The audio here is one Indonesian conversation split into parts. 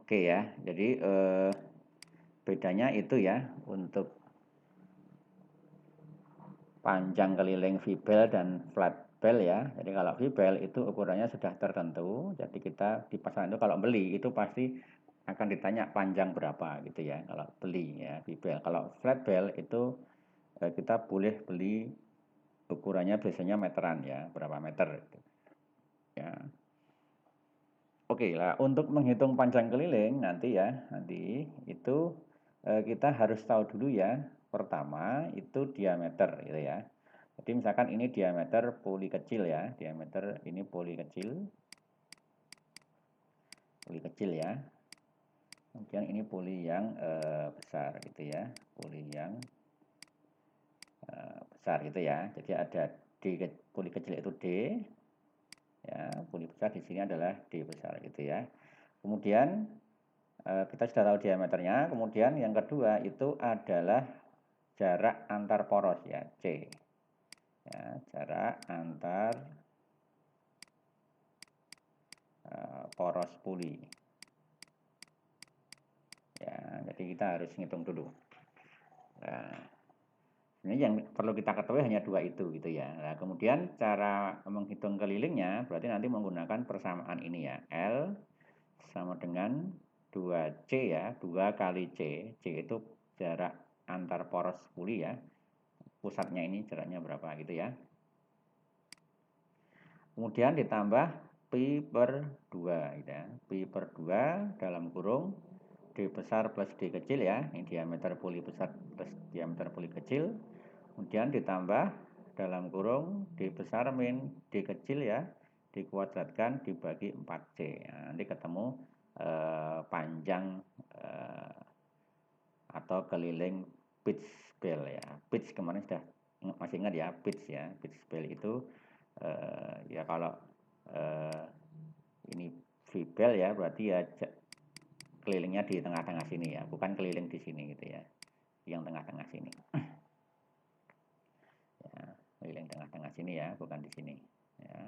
Oke ya, jadi bedanya itu ya untuk panjang keliling V-bell dan flat bell ya. Jadi kalau V-bell itu ukurannya sudah tertentu, jadi kita di pasaran itu kalau beli itu pasti akan ditanya panjang berapa gitu ya kalau beli ya V-bell. Kalau flat bell itu kita boleh beli ukurannya biasanya meteran ya, berapa meter gitu. Ya. Oke lah, untuk menghitung panjang keliling nanti itu kita harus tahu dulu ya. Pertama itu diameter gitu ya. Jadi misalkan ini diameter poli kecil ya, diameter ini poli kecil ya. Kemudian ini poli yang besar gitu ya, poli yang besar gitu ya. Jadi ada poli kecil itu D, ya, poli besar di sini adalah D besar gitu ya. Kemudian kita sudah tahu diameternya. Kemudian yang kedua itu adalah jarak antar poros ya, C. Ya, jarak antar poros puli. Ya, jadi kita harus ngitung dulu. Nah, ini yang perlu kita ketahui hanya dua itu gitu ya. Nah, kemudian cara menghitung kelilingnya berarti nanti menggunakan persamaan ini ya. L sama dengan 2C ya, 2 kali C. C itu jarak antar poros puli ya. Pusatnya ini jaraknya berapa gitu ya. Kemudian ditambah pi per 2 gitu ya. Pi per 2 dalam kurung D besar plus D kecil ya. Ini diameter poli besar plus diameter poli kecil. Kemudian ditambah dalam kurung D besar min D kecil ya. Dikuadratkan dibagi 4C. Nah, nanti ketemu panjang atau keliling pitch bell ya. Pitch kemarin sudah masih ingat ya, pitch ya. Pitch bell itu ya kalau ini V-bell ya berarti ya kelilingnya di tengah-tengah sini ya, bukan keliling di sini gitu ya, yang tengah-tengah sini. Ya, keliling tengah-tengah sini ya, bukan di sini. Ya.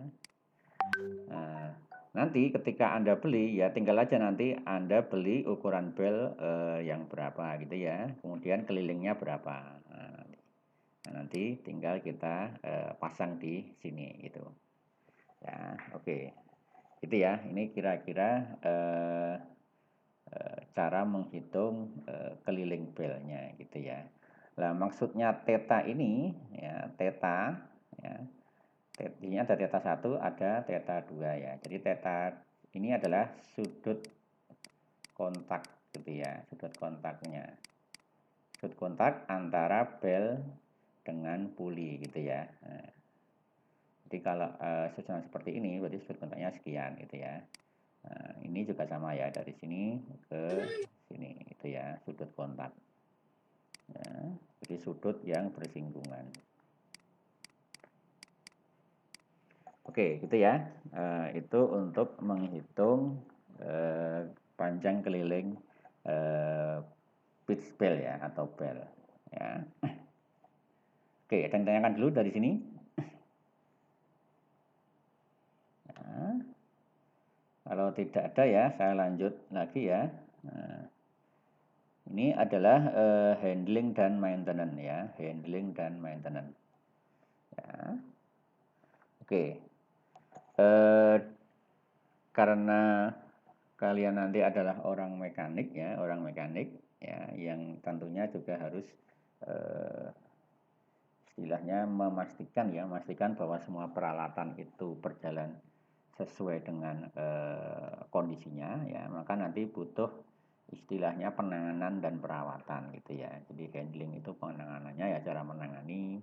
Nah, nanti ketika Anda beli ya tinggal aja nanti Anda beli ukuran bel yang berapa gitu ya, kemudian kelilingnya berapa. Nah, nanti tinggal kita pasang di sini gitu. Ya, oke. Itu ya, ini kira-kira cara menghitung keliling belnya gitu ya. Nah, maksudnya theta ini ya, theta ya. Ini ada theta 1, ada theta 2 ya. Jadi theta ini adalah sudut kontak gitu ya, sudut kontaknya. Sudut kontak antara bel dengan puli gitu ya. Nah, jadi kalau susunan seperti ini berarti sudut kontaknya sekian gitu ya. Nah, ini juga sama ya, dari sini ke sini itu ya, sudut kontak ya, jadi sudut yang bersinggungan. Oke gitu ya, itu untuk menghitung panjang keliling pitch bell ya atau bell ya. Oke, ada yang tanyakan dulu dari sini. Nah, kalau tidak ada ya saya lanjut lagi ya. Nah, ini adalah handling dan maintenance ya, handling dan maintenance. Ya. Oke, karena kalian nanti adalah orang mekanik ya, yang tentunya juga harus istilahnya memastikan bahwa semua peralatan itu berjalan sesuai dengan kondisinya ya, maka nanti butuh istilahnya penanganan dan perawatan gitu ya. Jadi handling itu penanganannya ya, cara menangani,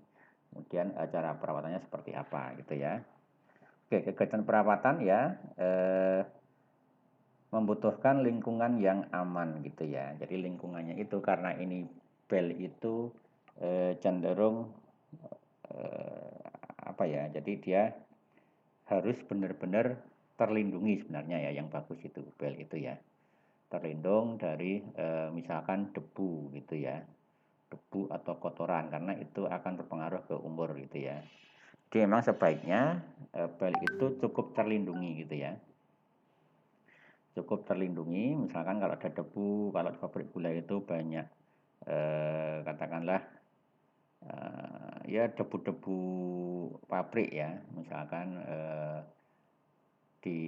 kemudian cara perawatannya seperti apa gitu ya. Oke, kegiatan perawatan ya membutuhkan lingkungan yang aman gitu ya. Jadi lingkungannya itu karena ini bel itu cenderung apa ya? Jadi dia harus benar-benar terlindungi sebenarnya ya, yang bagus itu bel itu ya. Terlindung dari misalkan debu gitu ya. Debu atau kotoran karena itu akan berpengaruh ke umur gitu ya. Jadi memang sebaiknya bel itu cukup terlindungi gitu ya. cukup terlindungi. Misalkan kalau ada debu, kalau di pabrik gula itu banyak katakanlah ya debu-debu pabrik ya, misalkan di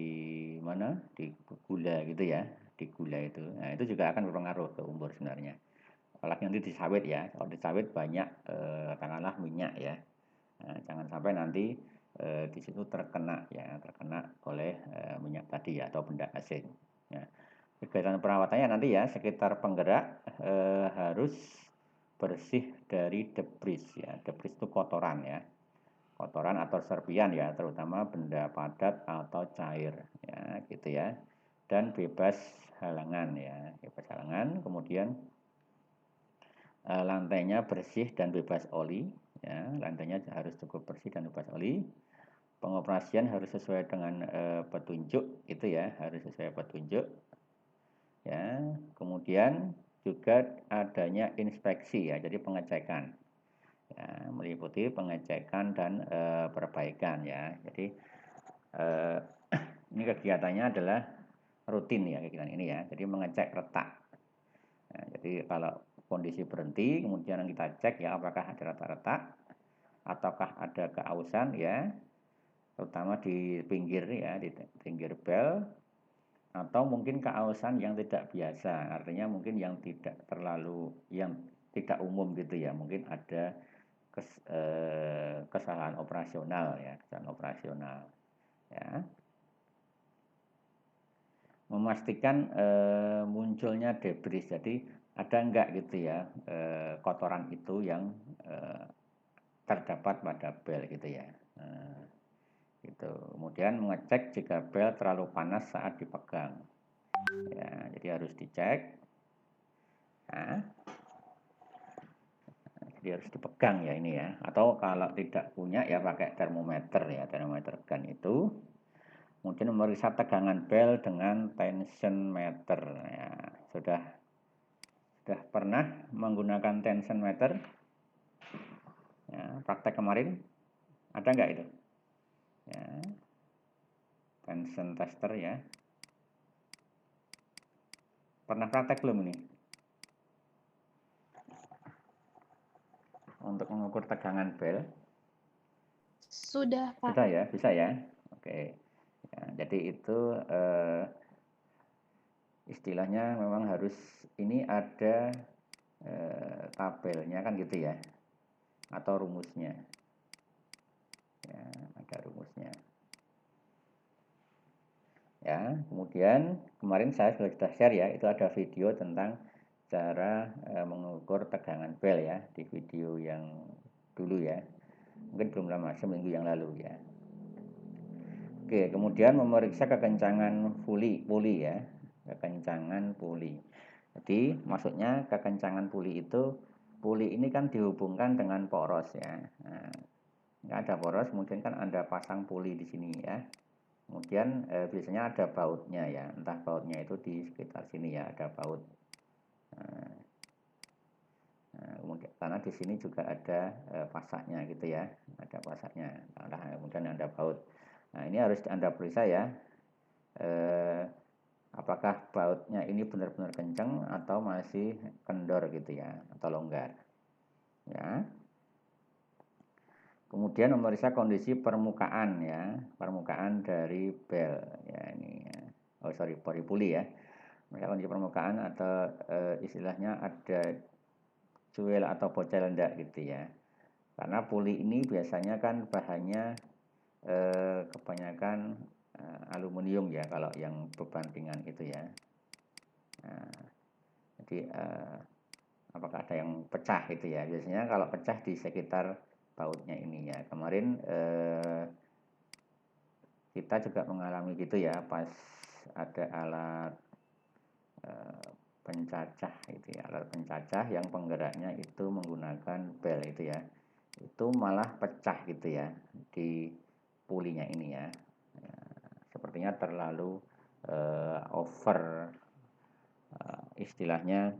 mana, di gula gitu ya, di gula itu. Nah, itu juga akan berpengaruh ke umur sebenarnya. Apalagi nanti di sawit ya, kalau di sawit banyak katakanlah minyak ya. Nah, jangan sampai nanti di situ terkena oleh minyak tadi ya, atau benda asing. Ya. Kegiatan perawatannya nanti ya sekitar penggerak harus bersih dari debris ya. Debris itu kotoran ya, kotoran atau serpian ya, terutama benda padat atau cair ya, gitu ya. Dan bebas halangan ya, bebas halangan. Kemudian lantainya bersih dan bebas oli ya, lantainya harus cukup bersih dan bebas oli. Pengoperasian harus sesuai dengan petunjuk itu ya, harus sesuai petunjuk ya. Kemudian juga adanya inspeksi ya, jadi pengecekan ya, meliputi pengecekan dan perbaikan ya. Jadi ini kegiatannya adalah rutin ya, kegiatan ini ya, jadi mengecek retak. Nah, jadi kalau kondisi berhenti, kemudian kita cek ya apakah ada retak-retak ataukah ada keausan ya, terutama di pinggir ya, di pinggir bel, atau mungkin keausan yang tidak biasa, artinya mungkin yang tidak terlalu, yang tidak umum gitu ya, mungkin ada kesalahan operasional ya, kesalahan operasional ya. Memastikan munculnya debris, jadi ada enggak gitu ya kotoran itu yang terdapat pada bel gitu ya. Gitu. Kemudian mengecek jika bel terlalu panas saat dipegang ya, jadi harus dicek. Nah, jadi harus dipegang ya ini ya, atau kalau tidak punya ya pakai termometer ya, termometer gun itu. Kemudian memeriksa tegangan bel dengan tension meter ya. Sudah pernah menggunakan tension meter ya, praktek kemarin ada nggak itu ya, tension tester ya, pernah praktek belum ini untuk mengukur tegangan bel? Sudah, Pak. Sudah ya, bisa ya, oke ya, jadi itu istilahnya memang harus ini ada tabelnya kan gitu ya, atau rumusnya ya, ada rumusnya ya. Kemudian kemarin saya sudah share ya, itu ada video tentang cara mengukur tegangan bel ya, di video yang dulu ya, mungkin belum lama, seminggu yang lalu ya. Oke, kemudian memeriksa kekencangan puli ya, kekencangan puli. Jadi maksudnya kekencangan puli itu, puli ini kan dihubungkan dengan poros ya. Nah, nggak ada poros, kemudian kan ada pasang puli di sini ya. Kemudian biasanya ada bautnya ya, entah bautnya itu di sekitar sini ya, ada baut. Kemudian karena di sini juga ada pasaknya gitu ya, ada pasaknya. Nah, kemudian ada baut. Nah, ini harus Anda periksa ya, apakah bautnya ini benar-benar kencang atau masih kendor gitu ya, atau longgar ya. Kemudian memeriksa kondisi permukaan ya, permukaan dari bel ya ini ya. Oh sorry, puli ya. Mereka kondisi permukaan atau istilahnya ada cuil atau bocel enggak gitu ya. Karena puli ini biasanya kan bahannya kebanyakan aluminium ya, kalau yang bebantingan itu ya. Nah, jadi apakah ada yang pecah itu ya, biasanya kalau pecah di sekitar bautnya ini ya. Kemarin kita juga mengalami gitu ya, pas ada alat pencacah itu ya, alat pencacah yang penggeraknya itu menggunakan bel itu ya, itu malah pecah gitu ya di pulinya ini ya. Sepertinya terlalu over istilahnya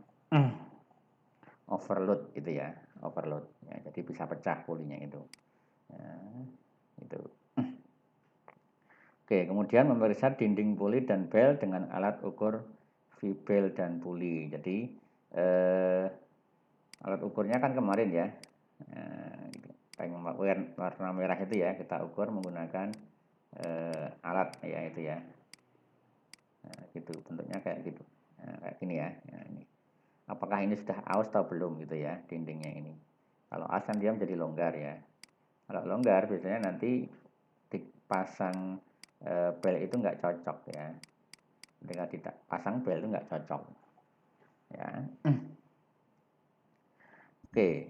overload gitu ya, overload ya, jadi bisa pecah pulinya itu ya, itu. Oke, kemudian memeriksa dinding puli dan bel dengan alat ukur V-bel dan puli. Jadi alat ukurnya kan kemarin ya, warna merah itu ya, kita ukur menggunakan alat ya itu ya. Nah, gitu bentuknya kayak gitu. Nah, kayak gini ya. Nah, ini. Apakah ini sudah aus atau belum gitu ya dindingnya ini. Kalau aus kan dia menjadi longgar ya. Kalau longgar biasanya nanti dipasang bel itu nggak cocok ya. Ketika tidak pasang bel itu nggak cocok ya. Oke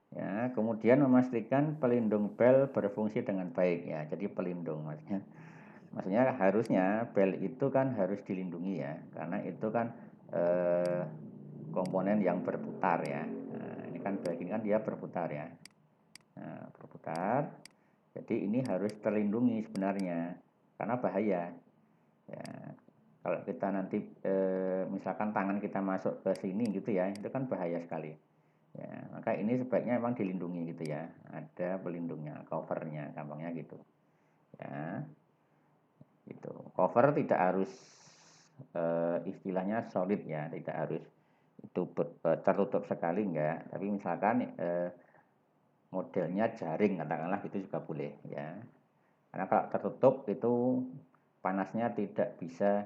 ya, kemudian memastikan pelindung bel berfungsi dengan baik ya. Jadi pelindung maksudnya harusnya bel itu kan harus dilindungi ya, karena itu kan komponen yang berputar ya. Nah, ini kan bel ini kan dia berputar ya. Nah, berputar. Jadi ini harus terlindungi sebenarnya karena bahaya. Ya, kalau kita nanti misalkan tangan kita masuk ke sini gitu ya, itu kan bahaya sekali. Ya, maka ini sebaiknya memang dilindungi gitu ya. Ada pelindungnya, covernya, gampangnya gitu. Ya, gitu. Cover tidak harus istilahnya solid ya, tidak harus itu tertutup sekali enggak. Tapi misalkan modelnya jaring katakanlah itu juga boleh ya. Karena kalau tertutup itu panasnya tidak bisa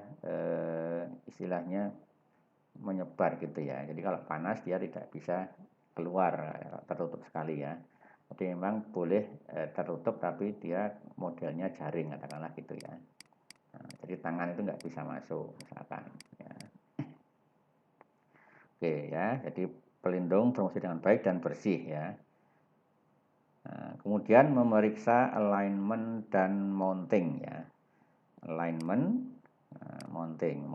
istilahnya menyebar gitu ya. Jadi kalau panas dia tidak bisa keluar tertutup sekali ya. Jadi memang boleh tertutup tapi dia modelnya jaring katakanlah gitu ya. Nah, jadi tangan itu nggak bisa masuk misalkan ya. Oke ya, jadi pelindung berfungsi dengan baik dan bersih ya. Nah, kemudian memeriksa alignment dan mounting ya. Alignment, mounting.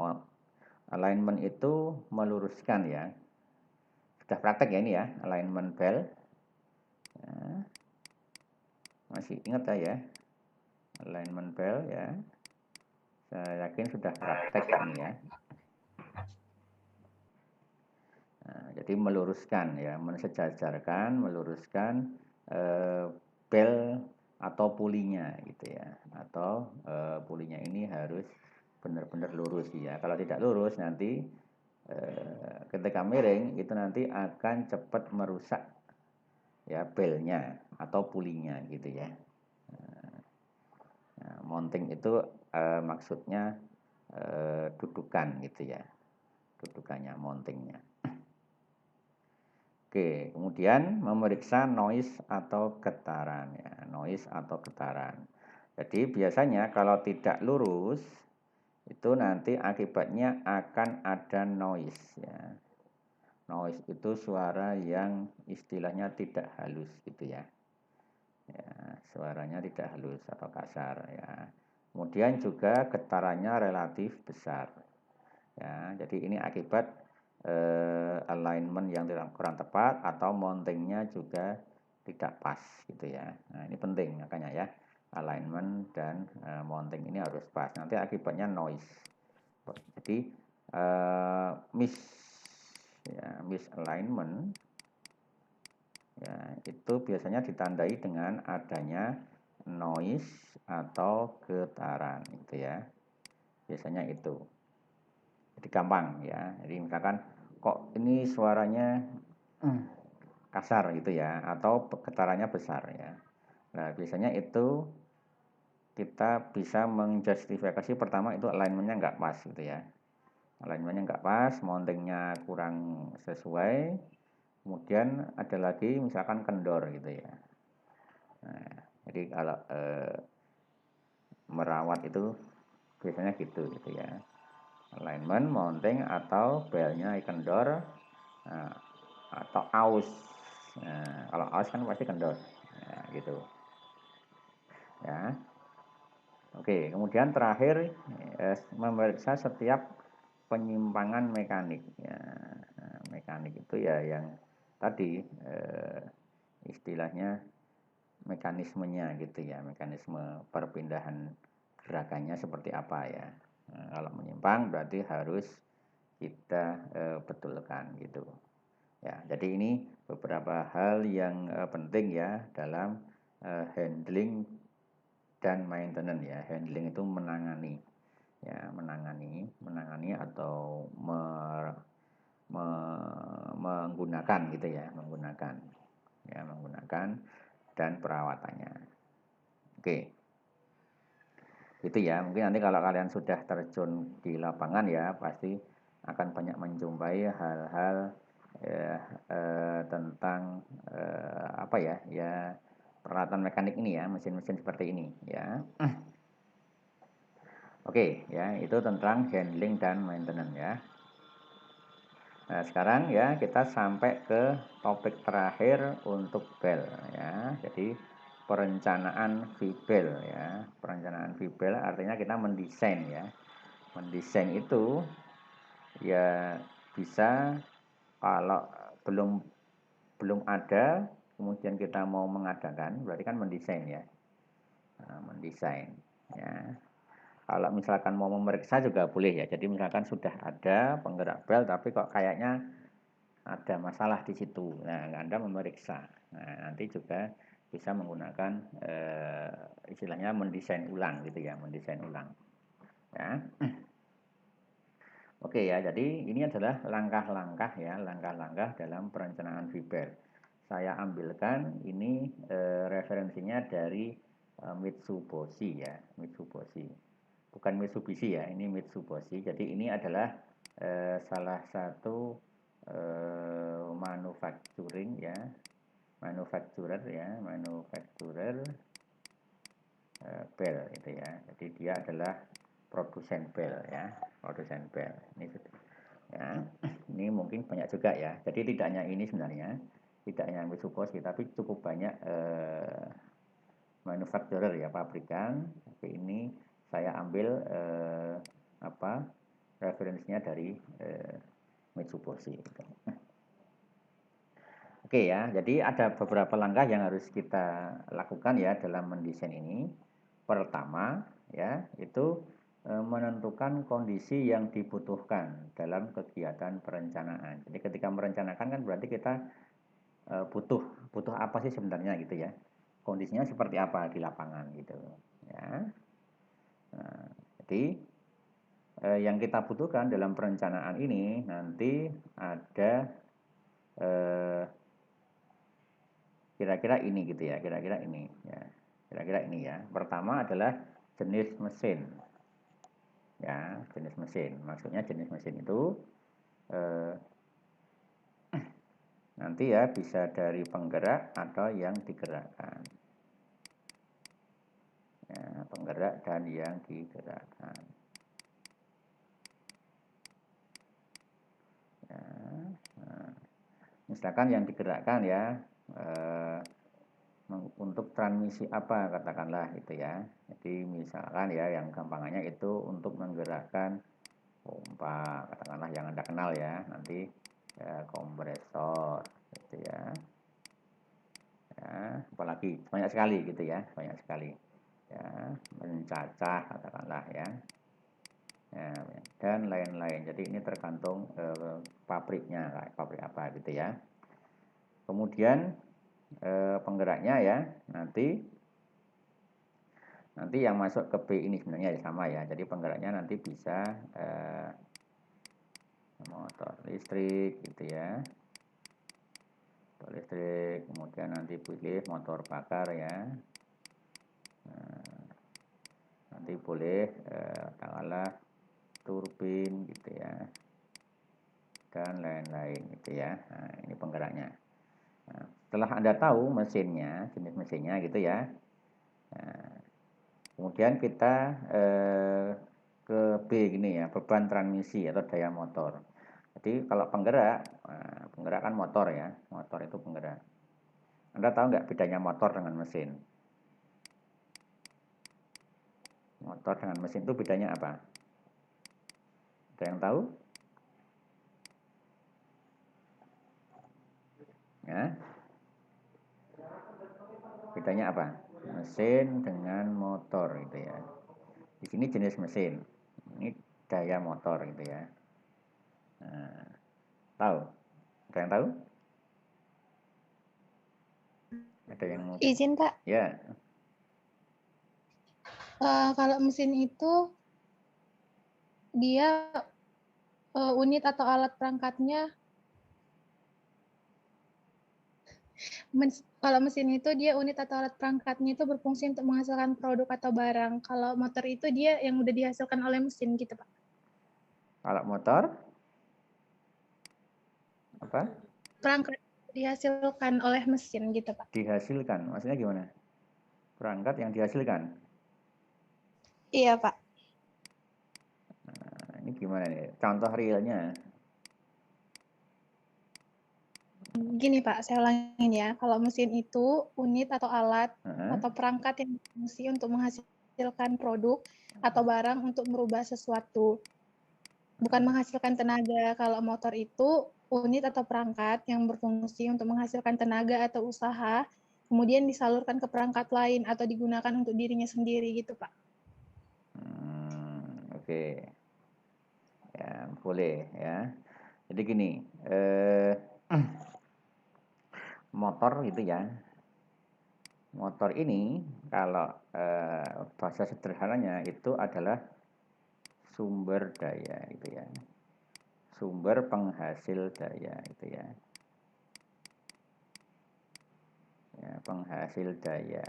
Alignment itu meluruskan ya. Sudah praktek ya ini ya, alignment bel. Ya. Masih ingat ya, alignment bel ya. Saya yakin sudah praktek ini ya. Nah, jadi meluruskan ya, mensejajarkan, meluruskan bel atau pulinya gitu ya, atau pulinya ini harus benar-benar lurus ya. Kalau tidak lurus nanti ketika miring itu nanti akan cepat merusak ya belnya atau pulinya gitu ya. Nah, mounting itu maksudnya dudukan gitu ya, dudukannya, mountingnya. Oke, kemudian memeriksa noise atau getaran ya, noise atau getaran. Jadi biasanya kalau tidak lurus itu nanti akibatnya akan ada noise ya. Noise itu suara yang istilahnya tidak halus gitu ya. Ya, suaranya tidak halus atau kasar ya. Kemudian juga getarannya relatif besar. Ya, jadi ini akibat alignment yang kurang tepat atau mountingnya juga tidak pas gitu ya. Nah, ini penting makanya ya, alignment dan mounting ini harus pas. Nanti akibatnya noise. Jadi misalignment ya itu biasanya ditandai dengan adanya noise atau getaran gitu ya. Biasanya itu. Jadi gampang ya. Jadi misalkan kok ini suaranya kasar gitu ya, atau getarannya besar ya. Nah biasanya itu kita bisa menjustifikasi pertama itu alignmentnya nggak pas gitu ya. Alignmentnya nggak pas, mountingnya kurang sesuai. Kemudian ada lagi misalkan kendor gitu ya. Nah, jadi kalau merawat itu biasanya gitu ya. Alignment, mounting atau belnya kendor, nah, atau aus. Nah, kalau aus kan pasti kendor, nah, gitu ya. Oke, kemudian terakhir memeriksa setiap penyimpangan mekanik ya. Nah, mekanik itu ya yang tadi istilahnya mekanismenya gitu ya, mekanisme perpindahan gerakannya seperti apa ya. Nah, kalau menyimpang berarti harus kita betulkan gitu ya. Jadi ini beberapa hal yang penting ya dalam handling dan maintenance ya. Handling itu menangani ya, menangani atau menggunakan gitu ya, menggunakan dan perawatannya. Oke. Gitu ya. Mungkin nanti kalau kalian sudah terjun di lapangan ya, pasti akan banyak menjumpai hal-hal tentang apa ya, ya peralatan mekanik ini ya, mesin-mesin seperti ini ya. Oke, ya itu tentang handling dan maintenance ya. Nah, sekarang ya kita sampai ke topik terakhir untuk bel ya. Jadi perencanaan VBEL ya. Perencanaan VBEL artinya kita mendesain ya. Mendesain itu ya bisa kalau belum ada kemudian kita mau mengadakan berarti kan mendesain ya. Nah, mendesain ya. Kalau misalkan mau memeriksa juga boleh ya. Jadi misalkan sudah ada penggerak bel tapi kok kayaknya ada masalah di situ. Nah, Anda memeriksa. Nah, nanti juga bisa menggunakan istilahnya mendesain ulang gitu ya, mendesain ulang. Ya. Oke ya, jadi ini adalah langkah-langkah ya, langkah-langkah dalam perencanaan VBEL. Saya ambilkan ini referensinya dari Mitsubishi ya, Mitsubishi. Bukan Mitsubishi ya, ini Mitsubishi. Jadi ini adalah salah satu manufacturing ya, manufacturer bel itu ya. Jadi dia adalah produsen bel ya, produsen bel. Ini ya, ini mungkin banyak juga ya. Jadi tidak hanya ini sebenarnya, tidak hanya Mitsubishi tapi cukup banyak manufacturer ya, pabrikan. Oke, ini saya ambil apa referensinya dari Mitsubishi. Oke ya, jadi ada beberapa langkah yang harus kita lakukan ya dalam mendesain ini. Pertama ya, itu menentukan kondisi yang dibutuhkan dalam kegiatan perencanaan. Jadi ketika merencanakan kan berarti kita butuh apa sih sebenarnya gitu ya. Kondisinya seperti apa di lapangan gitu ya. Nah, jadi yang kita butuhkan dalam perencanaan ini nanti ada kira-kira ini gitu ya, kira-kira ini ya, kira-kira ini ya. Pertama adalah jenis mesin ya, jenis mesin. Maksudnya jenis mesin itu nanti ya bisa dari penggerak atau yang digerakkan ya, penggerak dan yang digerakkan ya. Nah, misalkan yang digerakkan ya untuk transmisi apa katakanlah gitu ya. Jadi misalkan ya yang gampangannya itu untuk menggerakkan pompa katakanlah yang Anda kenal ya, nanti ya, kompresor gitu ya. Ya, apalagi banyak sekali gitu ya, banyak sekali. Ya, mencacah katakanlah ya. Ya, dan lain-lain. Jadi ini tergantung pabriknya, pabrik apa gitu ya. Kemudian penggeraknya ya, nanti yang masuk ke B ini sebenarnya sama ya. Jadi penggeraknya nanti bisa motor listrik gitu ya, motor listrik, kemudian nanti pilih motor bakar ya. Nah, nanti boleh katakanlah turbin gitu ya, dan lain-lain gitu ya. Nah, ini penggeraknya. Nah, setelah Anda tahu mesinnya, jenis mesinnya gitu ya, nah, kemudian kita ke B gini ya, beban transmisi atau daya motor. Jadi kalau penggerak, penggerak kan motor ya, motor itu penggerak. Anda tahu nggak bedanya motor dengan mesin? Motor dengan mesin itu bedanya apa? Ada yang tahu? Ya, bedanya apa? Mesin dengan motor gitu ya. Di sini jenis mesin, ini daya motor gitu ya. Nah, tahu? Ada yang tahu? Ada yang mau? Izin, Pak. Ya. Kalau mesin itu dia unit atau alat perangkatnya, kalau mesin itu dia unit atau alat perangkatnya itu berfungsi untuk menghasilkan produk atau barang. Kalau motor itu dia yang udah dihasilkan oleh mesin gitu, Pak. Kalau motor apa? Perangkat dihasilkan oleh mesin gitu, Pak. Dihasilkan. Maksudnya gimana? Perangkat yang dihasilkan. Iya, Pak. Nah, ini gimana nih? Contoh realnya. Gini Pak, saya ulangin ya. Kalau mesin itu unit atau alat Heeh. atau perangkat yang berfungsi untuk menghasilkan produk atau barang untuk merubah sesuatu. Bukan menghasilkan tenaga. Kalau motor itu unit atau perangkat yang berfungsi untuk menghasilkan tenaga atau usaha, kemudian disalurkan ke perangkat lain atau digunakan untuk dirinya sendiri gitu Pak. Oke. Ya, boleh ya. Jadi gini, motor gitu ya. Motor ini kalau bahasa sederhananya itu adalah sumber daya gitu ya. Sumber penghasil daya gitu ya. Ya, penghasil daya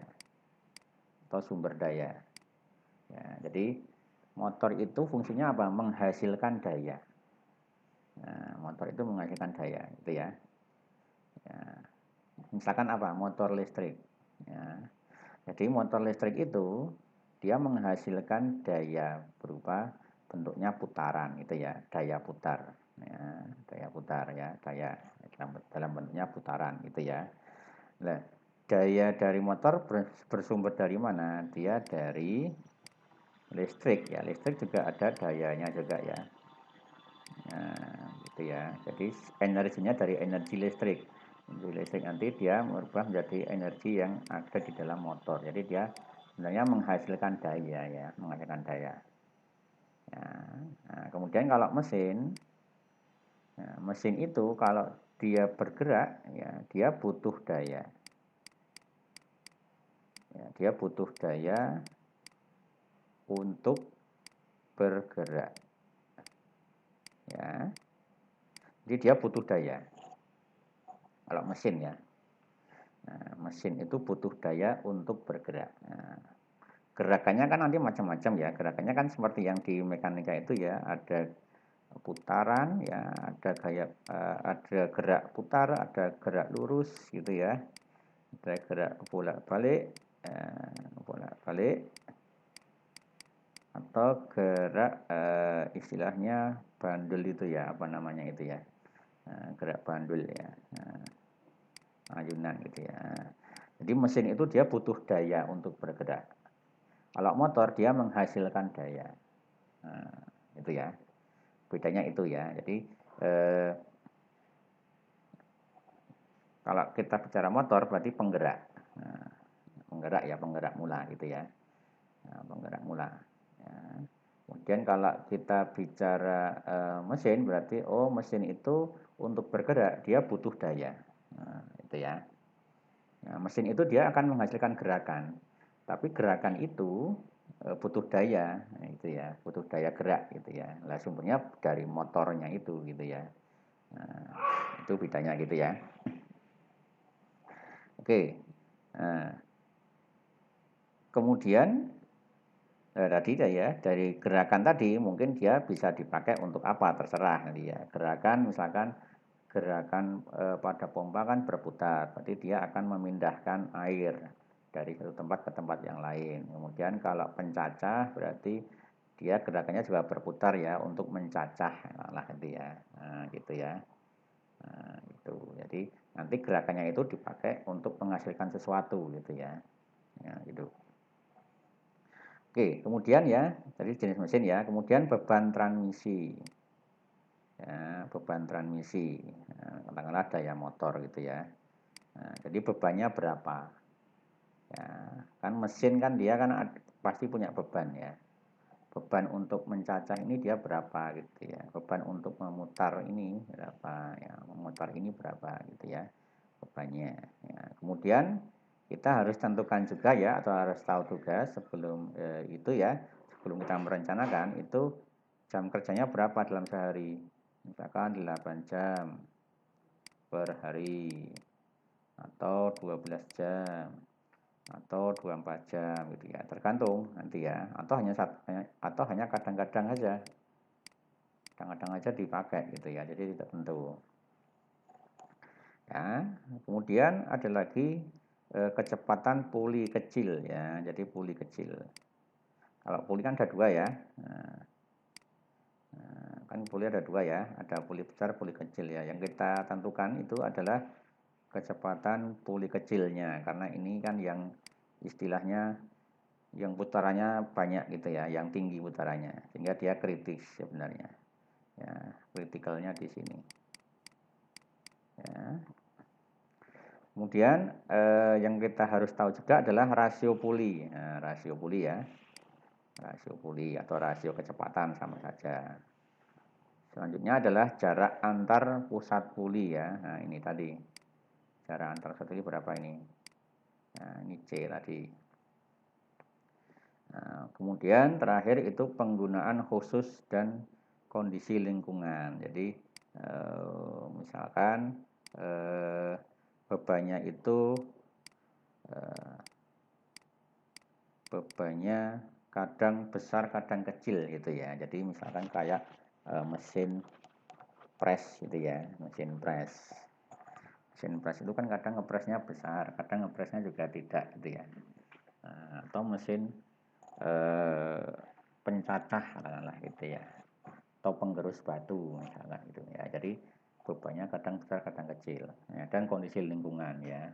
atau sumber daya. Ya, jadi motor itu fungsinya apa? Menghasilkan daya. Nah, motor itu menghasilkan daya gitu ya. Ya, misalkan apa? Motor listrik. Ya, jadi motor listrik itu dia menghasilkan daya berupa bentuknya putaran gitu ya, daya putar. Ya, daya putar ya, daya dalam bentuknya putaran gitu ya. Nah, daya dari motor bersumber dari mana? Dia dari listrik ya. Listrik juga ada dayanya juga ya. Nah, gitu ya. Jadi energinya dari energi listrik. Energi listrik nanti dia merubah menjadi energi yang ada di dalam motor. Jadi dia sebenarnya menghasilkan daya ya, menghasilkan daya. Ya. Nah, kemudian kalau mesin, ya, mesin itu kalau dia bergerak ya dia butuh daya. Ya, dia butuh daya untuk bergerak. Ya, jadi dia butuh daya. Kalau mesin ya, nah, mesin itu butuh daya untuk bergerak. Nah, gerakannya kan nanti macam-macam ya. Gerakannya kan seperti yang di mekanika itu ya, ada putaran ya, ada ada gerak putar, ada gerak lurus gitu ya. Ada gerak bolak-balik, bolak-balik atau gerak istilahnya bandul itu ya, apa namanya itu ya. Gerak bandul ya. Ayunan gitu ya. Jadi mesin itu dia butuh daya untuk bergerak. Kalau motor dia menghasilkan daya. Nah, itu ya. Bedanya itu ya. Jadi kalau kita bicara motor berarti penggerak. Nah, penggerak ya, penggerak mula gitu ya. Nah, penggerak mula. Ya. Kemudian kalau kita bicara mesin berarti mesin itu untuk bergerak dia butuh daya. Nah, itu ya. Nah, mesin itu dia akan menghasilkan gerakan. Tapi gerakan itu butuh daya, nah, itu ya, butuh daya gerak gitu ya. Lah sumbernya dari motornya itu gitu ya. Nah, itu bedanya gitu ya. Oke. Nah, kemudian tadi ya dari gerakan tadi mungkin dia bisa dipakai untuk apa terserah nanti ya. Gerakan misalkan gerakan pada pompa kan berputar, berarti dia akan memindahkan air dari satu tempat ke tempat yang lain. Kemudian kalau pencacah berarti dia gerakannya juga berputar ya untuk mencacah lah gitu ya. Nah, gitu ya. Nah, itu. Jadi nanti gerakannya itu dipakai untuk menghasilkan sesuatu gitu ya. Ya, gitu. Oke, kemudian ya, tadi jenis mesin ya, kemudian beban transmisi. Ya, beban transmisi. Nah, katakanlah daya motor gitu ya. Nah, jadi bebannya berapa? Ya, kan mesin kan dia kan pasti punya beban ya. Beban untuk mencacah ini dia berapa gitu ya. Beban untuk memutar ini berapa ya. Memutar ini berapa gitu ya. Bebannya. Ya, kemudian kita harus tentukan juga ya, atau harus tahu juga sebelum itu ya, sebelum kita merencanakan itu jam kerjanya berapa dalam sehari. Misalkan 8 jam per hari, atau 12 jam, atau 24 jam gitu ya, tergantung nanti ya, atau hanya kadang-kadang aja. Kadang-kadang aja dipakai gitu ya, jadi tidak tentu. Ya, kemudian ada lagi kecepatan puli kecil ya, jadi puli kecil. Kalau puli kan ada dua ya, kan puli ada dua ya, ada puli besar, puli kecil ya. Yang kita tentukan itu adalah kecepatan puli kecilnya, karena ini kan yang istilahnya yang putarannya banyak gitu ya, yang tinggi putarannya, sehingga dia kritis sebenarnya. Ya, kritikalnya di sini. Ya. Kemudian yang kita harus tahu juga adalah rasio puli. Nah, rasio puli ya, rasio puli atau rasio kecepatan sama saja. Selanjutnya adalah jarak antar pusat puli ya. Nah ini tadi jarak antar pusat puli berapa ini? Nah ini C tadi. Nah, kemudian terakhir itu penggunaan khusus dan kondisi lingkungan. Jadi misalkan bebannya itu kadang besar kadang kecil gitu ya. Jadi misalkan kayak mesin press gitu ya, mesin press itu kan kadang ngepresnya besar, kadang ngepresnya juga tidak gitu ya. Atau mesin pencacah katakanlah gitu ya, atau penggerus batu misalkan gitu ya. Jadi bebannya kadang besar kadang kecil ya. Dan kondisi lingkungan ya,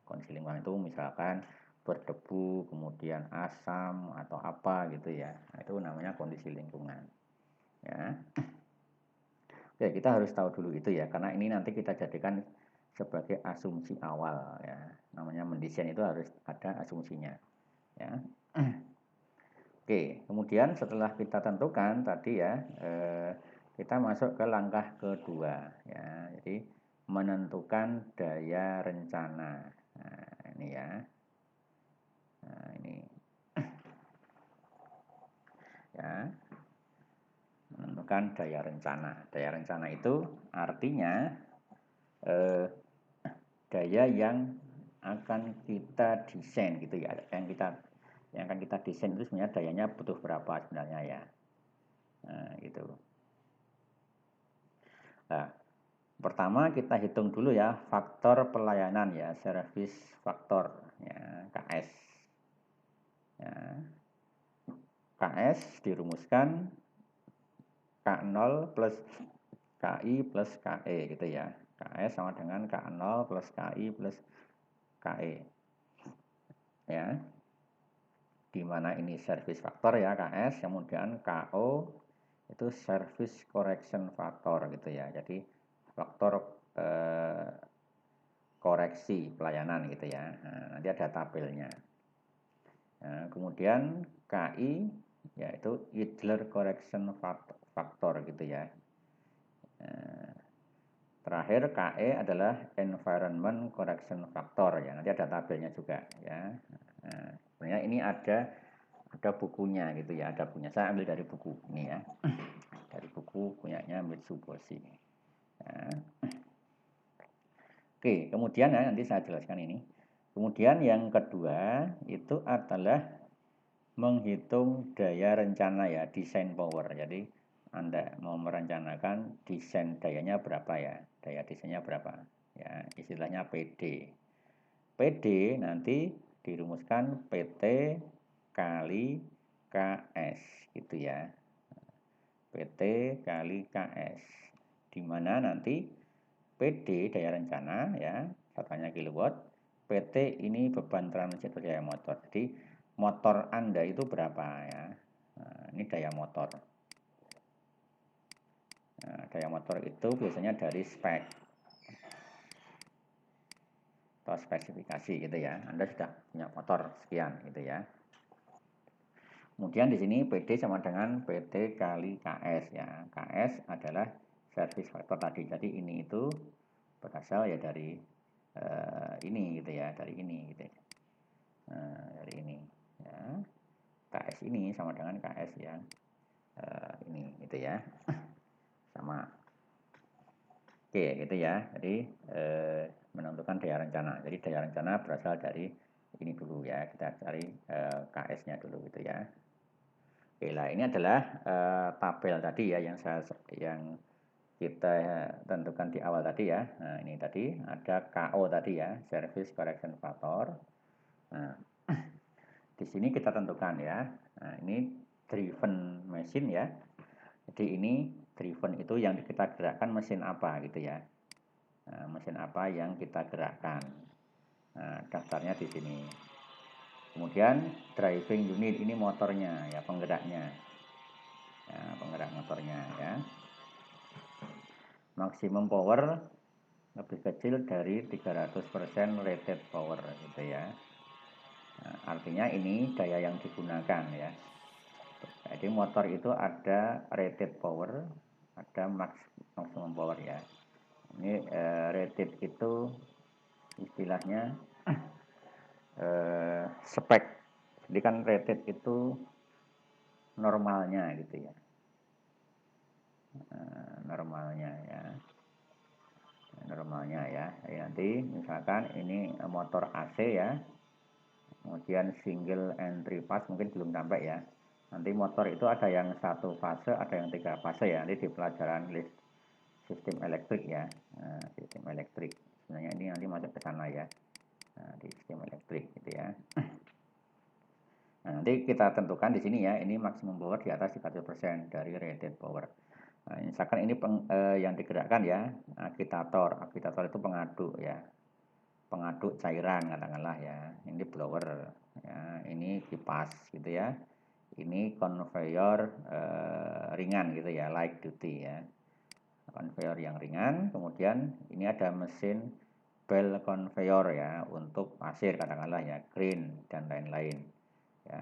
kondisi lingkungan itu misalkan berdebu, kemudian asam atau apa gitu ya, nah, itu namanya kondisi lingkungan ya. Oke, kita harus tahu dulu itu ya, karena ini nanti kita jadikan sebagai asumsi awal ya. Namanya mendesain itu harus ada asumsinya ya. Oke, kemudian setelah kita tentukan tadi ya, kita masuk ke langkah kedua ya. Jadi menentukan daya rencana. Nah, ini ya. Nah, ini ya. Menentukan daya rencana. Daya rencana itu artinya daya yang akan kita desain gitu ya, yang akan kita desain itu sebenarnya dayanya butuh berapa sebenarnya ya. Nah, gitu. Nah, pertama kita hitung dulu ya faktor pelayanan ya, service faktor ya, KS. Ya. KS dirumuskan K0 plus KI plus KE gitu ya. KS sama dengan K0 plus KI plus KE. Ya. Di mana ini service factor ya KS, kemudian KO itu service correction factor gitu ya. Jadi faktor koreksi pelayanan gitu ya. Nah, nanti ada tabelnya. Nah, kemudian KI yaitu idler correction factor gitu ya. Nah, terakhir KE adalah environment correction factor ya. Nanti ada tabelnya juga ya. Nah, sebenarnya ini ada bukunya gitu ya, ada punya. Saya ambil dari buku ini ya. Dari buku punyanya Mitsubishi. Ya. Oke, kemudian ya nanti saya jelaskan ini. Kemudian yang kedua itu adalah menghitung daya rencana ya, design power. Jadi Anda mau merencanakan desain dayanya berapa ya, daya desainnya berapa ya, istilahnya PD. PD nanti dirumuskan PT kali KS gitu ya, PT kali KS, di mana nanti PD daya rencana ya, satuannya kilowatt, PT ini beban transit daya motor. Jadi motor Anda itu berapa ya, nah, ini daya motor. Nah, daya motor itu biasanya dari spek atau spesifikasi gitu ya. Anda sudah punya motor sekian gitu ya. Kemudian di sini PD sama dengan PT kali KS ya. KS adalah service factor tadi. Jadi ini itu berasal ya dari ini gitu ya, dari ini gitu. Nah, dari ini ya. KS ini sama dengan KS yang ini gitu ya. Sama. Oke, gitu ya. Jadi menentukan daya rencana. Jadi daya rencana berasal dari ini dulu ya. Kita cari KS-nya dulu gitu ya. Oke, lah ini adalah tabel tadi ya yang kita tentukan di awal tadi ya. Nah, ini tadi ada KO tadi ya, Service Correction Factor. Nah, di sini kita tentukan ya. Nah, ini driven machine ya. Jadi ini driven itu yang kita gerakkan mesin apa gitu ya. Nah, mesin apa yang kita gerakkan. Nah, daftarnya di sini. Kemudian driving unit ini motornya ya, penggeraknya. Ya, penggerak motornya ya. Maksimum power lebih kecil dari 300% rated power gitu ya. Nah, artinya ini daya yang digunakan ya. Jadi motor itu ada rated power, ada maksimum power ya. Ini rated itu istilahnya spek. Jadi kan rated itu normalnya gitu ya. Normalnya ya. Normalnya ya. Jadi nanti misalkan ini motor AC ya. Kemudian single entry pass mungkin belum sampai ya. Nanti motor itu ada yang 1 fase, ada yang 3 fase ya. Nanti di pelajaran list sistem elektrik ya. Nah, sistem elektrik. Sebenarnya ini nanti masuk ke sana ya. Nah, di sistem elektrik gitu ya. Nah, nanti kita tentukan di sini ya. Ini maksimum power di atas 30% dari rated power. Nah, misalkan ini yang digerakkan ya, agitator. Agitator itu pengaduk ya. Pengaduk cairan katakanlah ya. Ini blower ya, ini kipas gitu ya. Ini conveyor ringan gitu ya, light duty ya. Conveyor yang ringan, kemudian ini ada mesin bell conveyor ya untuk pasir katakanlah ya, crane dan lain-lain. Ya.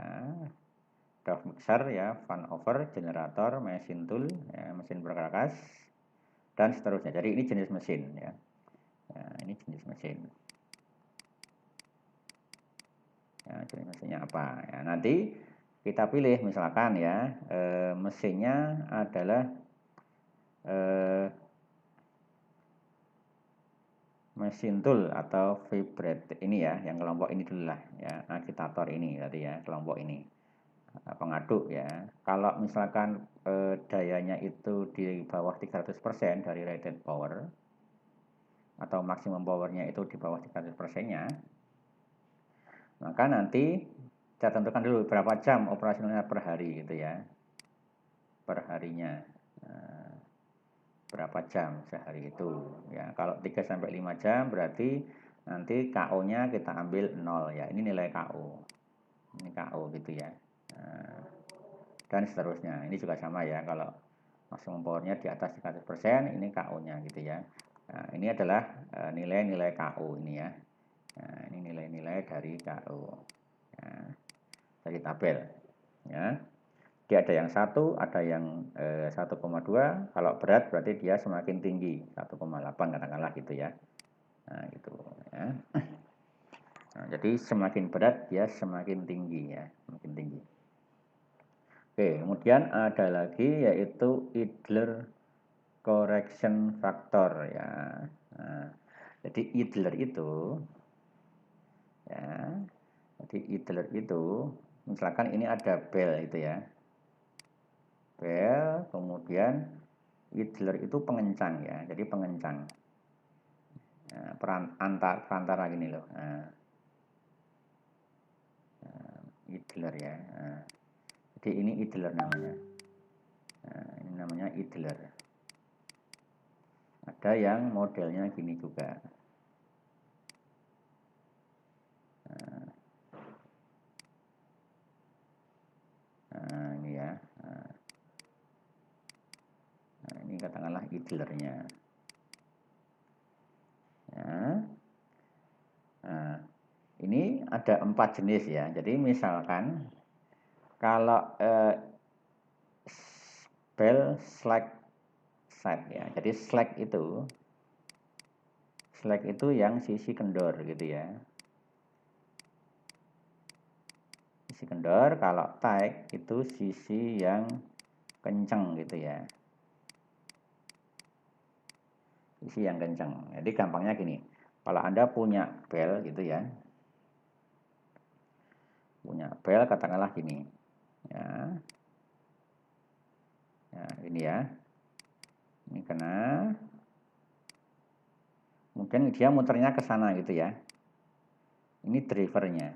Draft mixer ya, fan over, generator, mesin tool, ya, mesin bergerak dan seterusnya. Jadi ini jenis mesin ya. Ya, ini jenis mesin. Ya, jenis mesinnya apa? Ya, nanti kita pilih misalkan ya, mesinnya adalah mesin tool atau vibrate ini ya, yang kelompok ini dulu lah ya, agitator ini tadi ya, kelompok ini pengaduk ya. Kalau misalkan dayanya itu di bawah 300% dari rated power atau maksimum powernya itu di bawah 300%-nya, maka nanti kita tentukan dulu berapa jam operasionalnya per hari gitu ya, per harinya. Berapa jam sehari itu ya. Kalau 3-5 jam berarti nanti KO-nya kita ambil 0 ya. Ini nilai KO. Ini KO gitu ya. Nah, dan seterusnya. Ini juga sama ya, kalau maksimum powernya di atas 100% ini KO-nya gitu ya. Nah, ini adalah nilai-nilai KO ini ya. Nah, ini nilai-nilai dari KO ya, dari tabel ya. Dia ada yang 1, ada yang 1,2. Kalau berat berarti dia semakin tinggi, 1,8 katakanlah gitu ya. Nah, gitu ya. Nah, jadi semakin berat dia semakin tinggi ya, semakin tinggi. Oke, kemudian ada lagi yaitu idler correction factor ya. Nah, jadi idler itu ya. Jadi idler itu misalkan ini ada bel itu ya. Bel, kemudian idler itu pengencang ya, jadi pengencang. Nah, perantara gini loh. Nah, idler ya. Nah, jadi ini idler namanya. Nah, ini namanya idler. Ada yang modelnya gini juga. Nah, ini ya. Nah, ini katakanlah idlernya. Ya. Nah, ini ada 4 jenis ya. Jadi misalkan kalau bell slack side ya. Jadi slack itu yang sisi kendor gitu ya. sisi kendor. Kalau tight itu sisi yang kencang gitu ya, sisi yang kencang. Jadi gampangnya gini, kalau Anda punya bel gitu ya, punya bel katakanlah gini ya, ini ya, ini kena, kemudian dia muternya ke sana gitu ya, ini drivernya,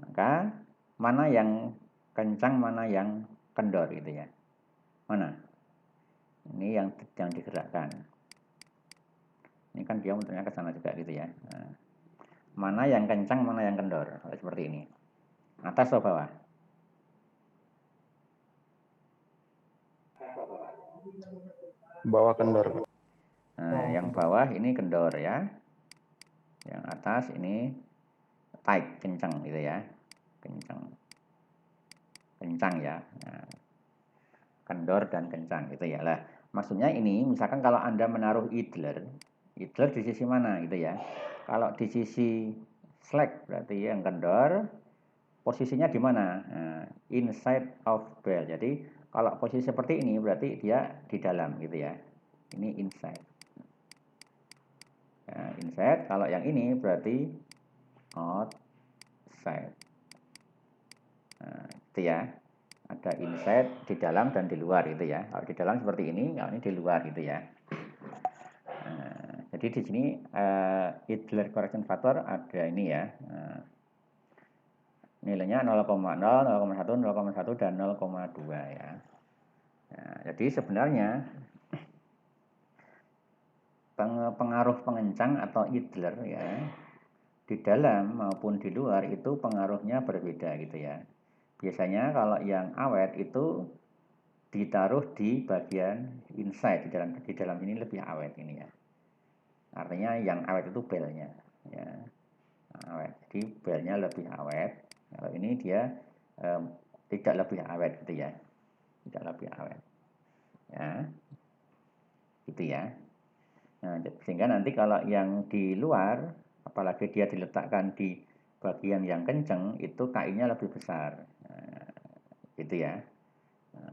maka mana yang kencang, mana yang kendor gitu ya, mana ini yang digerakkan, ini kan dia muternya ke sana juga gitu ya. Nah, mana yang kencang, mana yang kendor, seperti ini, atas atau bawah? Bawah kendor. Nah, yang bawah ini kendor ya, yang atas ini tight, kencang gitu ya, kencang ya. Nah, kendor dan kencang gitu ya. Lah, maksudnya ini misalkan kalau Anda menaruh idler di sisi mana gitu ya. Kalau di sisi slack berarti yang kendor, posisinya di mana? Nah, inside of bell. Jadi kalau posisi seperti ini berarti dia di dalam gitu ya. Ini inside. Nah, inside. Kalau yang ini berarti outside. Nah, itu ya. Ada inside, di dalam dan di luar gitu ya. Kalau di dalam seperti ini, kalau ini di luar gitu ya. Nah, jadi di sini idler correction factor ada ini ya. Nilainya 0,0, 0,1, 0,1 dan 0,2 ya. Nah, jadi sebenarnya pengaruh pengencang atau idler ya, di dalam maupun di luar itu pengaruhnya berbeda gitu ya. Biasanya kalau yang awet itu ditaruh di bagian inside, di dalam ini lebih awet ini ya. Artinya yang awet itu belnya ya. Awet. Jadi belnya lebih awet. Kalau ini dia tidak lebih awet gitu ya. Tidak lebih awet. Ya. Gitu ya. Nah, sehingga nanti kalau yang di luar, apalagi dia diletakkan di bagian yang kenceng, itu KI-nya lebih besar. Nah, gitu ya.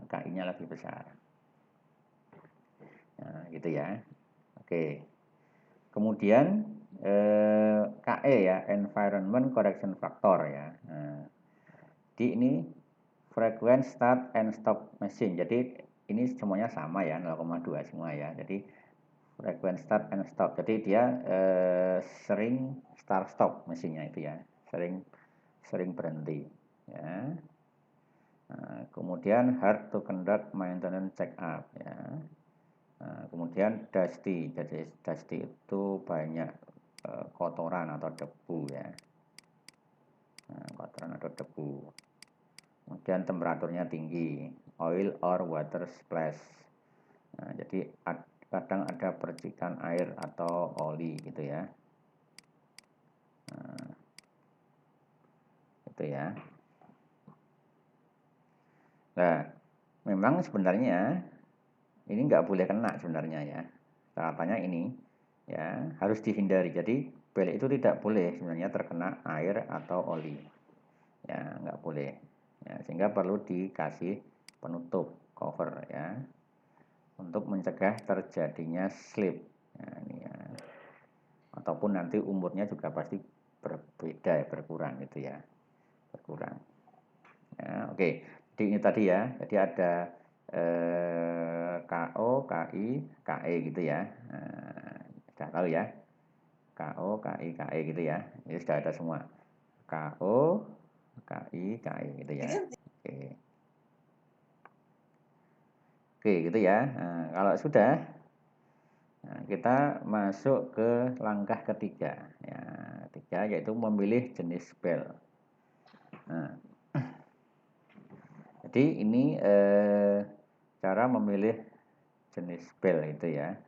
KI-nya lebih besar. Nah, gitu ya. Oke. Kemudian KE ya, Environment Correction Factor ya. Nah, di ini frequent start and stop machine. Jadi ini semuanya sama ya, 0,2 semua ya. Jadi frequent start and stop. Jadi dia sering start stop mesinnya itu ya, sering berhenti ya. Nah, kemudian hard to conduct maintenance check up ya. Nah, kemudian dusty. Jadi dusty itu banyak kotoran atau debu ya. Nah, kotoran atau debu. Kemudian temperaturnya tinggi, oil or water splash. Nah, jadi kadang ada percikan air atau oli gitu ya. Nah, itu ya. Nah, memang sebenarnya ini nggak boleh kena sebenarnya ya. Catatannya ini ya harus dihindari. Jadi bel itu tidak boleh sebenarnya terkena air atau oli. Ya, nggak boleh. Ya, sehingga perlu dikasih penutup cover ya untuk mencegah terjadinya slip. Nah, ini ya. Ataupun nanti umurnya juga pasti berbeda ya, berkurang gitu ya. Berkurang. Ya, oke. Jadi ini tadi ya. Jadi ada KO, KI, KE gitu ya. Nah, sudah tahu ya. KO, KI, KE gitu ya. Ini sudah ada semua. KO, KI, KE gitu ya. Oke. Oke, gitu ya. Nah, kalau sudah, nah, kita masuk ke langkah ketiga. Ya, ketiga yaitu memilih jenis bel. Nah, jadi ini cara memilih jenis bel itu ya.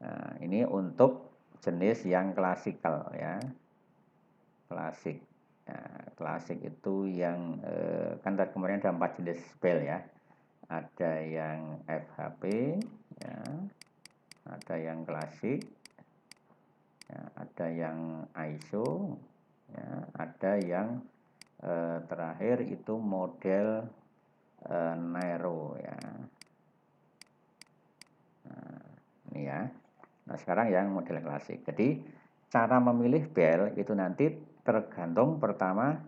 Nah, ini untuk jenis yang klasikal ya. Klasik. Nah, klasik itu yang kan tadi kemarin ada 4 jenis bel ya. Ada yang FHP ya. Ada yang klasik. Ya, ada yang ISO ya, ada yang terakhir itu model Nero ya. Nah, ini ya. Nah, sekarang yang model klasik. Jadi cara memilih bel itu nanti tergantung pertama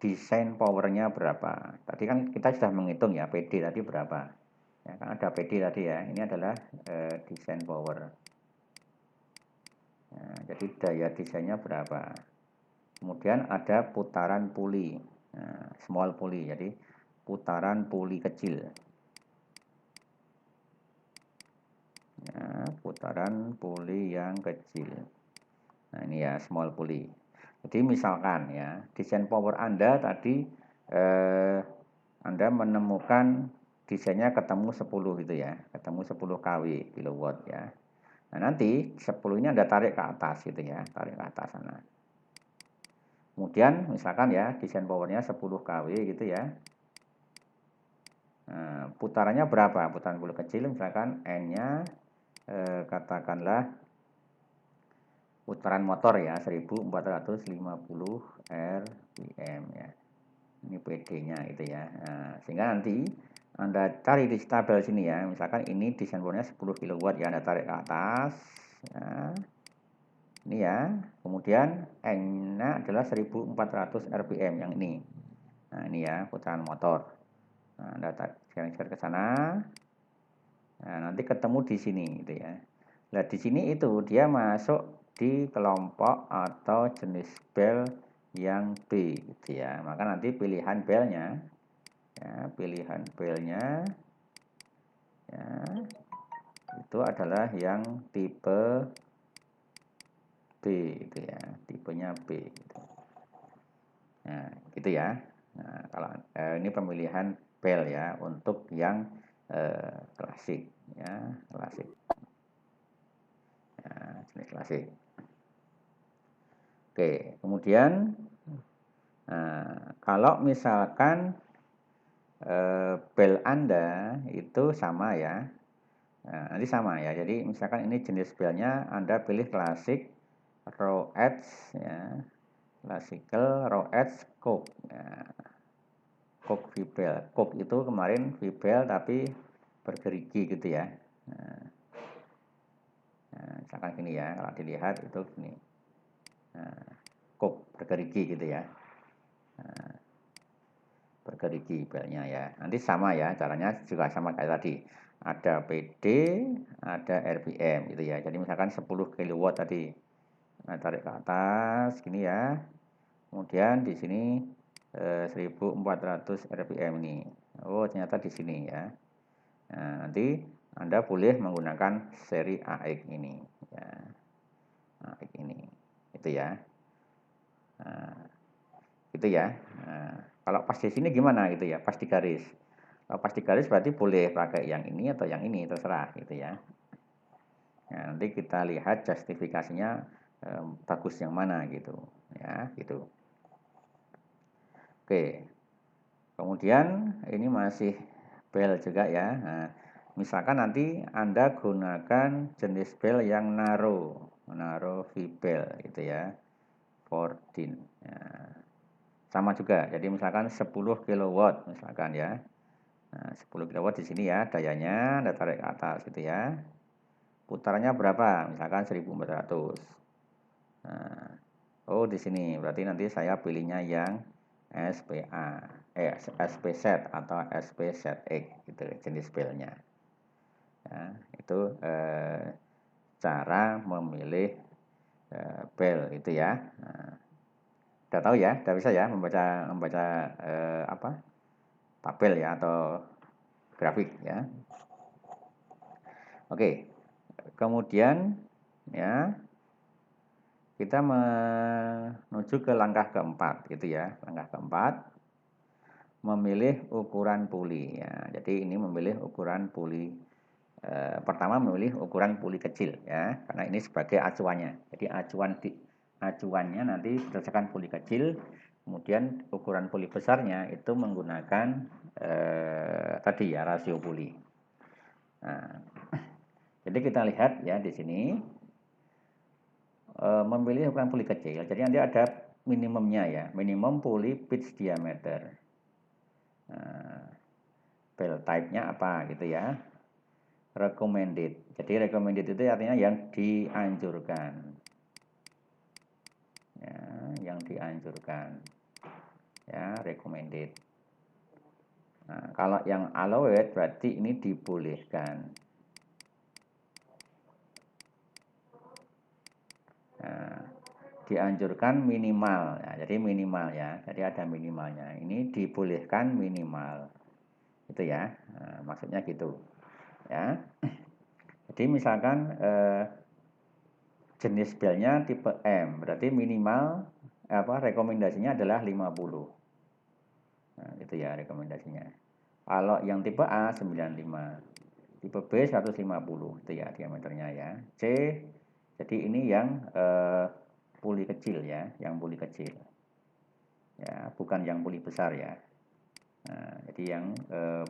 desain powernya berapa. Tadi kan kita sudah menghitung ya PD tadi berapa. Ya, kan ada PD tadi ya. Ini adalah desain power. Nah, jadi daya desainnya berapa. Kemudian ada putaran puli, nah, small puli, jadi putaran puli kecil. Ya, putaran puli yang kecil. Nah ini ya small puli. Jadi misalkan ya desain power Anda tadi Anda menemukan desainnya ketemu 10 gitu ya, ketemu 10 kW kilowatt ya. Nah nanti 10 ini Anda tarik ke atas gitu ya, tarik ke atas sana. Kemudian misalkan ya desain powernya 10 kW gitu ya. Nah, putarannya berapa? Putaran puli kecil misalkan N-nya katakanlah putaran motor ya 1450 rpm ya. Ini PD-nya itu ya. Nah, sehingga nanti Anda cari di tabel sini ya. Misalkan ini desain powernya 10 kW ya, Anda tarik ke atas ya. Ini ya, kemudian N-nya adalah 1400 rpm yang ini. Nah, ini ya, putaran motor. Nah, Anda share ke sana. Nah, nanti ketemu di sini gitu ya. Nah, di sini itu dia masuk di kelompok atau jenis bel yang B gitu ya. Maka nanti pilihan belnya ya, ya, itu adalah yang tipe B itu ya, tipenya B gitu. Nah, gitu ya. Nah, kalau ini pemilihan bel ya untuk yang klasik ya, klasik. Ya, jenis klasik. Oke, kemudian kalau misalkan bel Anda itu sama ya, nah, nanti sama ya. Jadi misalkan ini jenis belnya Anda pilih klasik row edge ya, classical row edge Coke ya. Coke V-bel. Coke itu kemarin V-bel tapi bergerigi gitu ya. Nah, misalkan gini ya, kalau dilihat itu gini. Nah, Coke bergerigi gitu ya. Nah, bergerigi belnya ya. Nanti sama ya, caranya juga sama kayak tadi. Ada PD, ada RPM gitu ya. Jadi misalkan 10 kW tadi. Nah, tarik ke atas gini ya. Kemudian di sini 1400 RPM ini. Oh, ternyata di sini ya. Nah, nanti Anda boleh menggunakan seri AX ini ya. AX ini. Itu ya. Nah, gitu ya. Nah, kalau pas di sini gimana gitu ya, pas di garis. Kalau pas di garis berarti boleh pakai yang ini atau yang ini, terserah gitu ya. Nah, nanti kita lihat justifikasinya bagus yang mana gitu ya, gitu. Oke. Kemudian ini masih bel juga ya. Nah, misalkan nanti Anda gunakan jenis bel yang narrow V-bel gitu ya. 14 ya. Sama juga. Jadi misalkan 10 kW misalkan ya. Nah, 10 kW di sini ya dayanya, Anda tarik ke atas gitu ya. Putarannya berapa? Misalkan 1400. Nah, oh di sini berarti nanti saya pilihnya yang SPA, SPZ atau SPZX gitu jenis belnya. Ya, itu cara memilih bel itu ya. Nah, udah tahu ya, udah bisa ya membaca apa tabel ya atau grafik ya. Oke, kemudian ya kita menuju ke langkah keempat gitu ya. Langkah keempat memilih ukuran puli ya. Jadi ini memilih ukuran puli pertama memilih ukuran puli kecil ya, karena ini sebagai acuannya. Jadi acuannya nanti berdasarkan puli kecil, kemudian ukuran puli besarnya itu menggunakan tadi ya rasio puli. Nah, jadi kita lihat ya di sini memilih ukuran puli kecil. Jadi nanti ada minimumnya ya, minimum poly pitch diameter. Bell type-nya apa gitu ya. Recommended. Jadi recommended itu artinya yang dianjurkan. Ya, yang dianjurkan. Ya, recommended. Nah, kalau yang allowed berarti ini dibolehkan. Nah, dianjurkan minimal ya, jadi minimal ya, jadi ada minimalnya. Ini dibolehkan minimal, itu ya. Nah, maksudnya gitu ya. Jadi misalkan jenis belnya tipe M, berarti minimal rekomendasinya adalah 50. Nah, itu ya rekomendasinya. Kalau yang tipe A 95, tipe B 150, itu ya diameternya ya. C, jadi ini yang puli kecil ya, yang puli kecil. Ya, bukan yang puli besar ya. Nah, jadi yang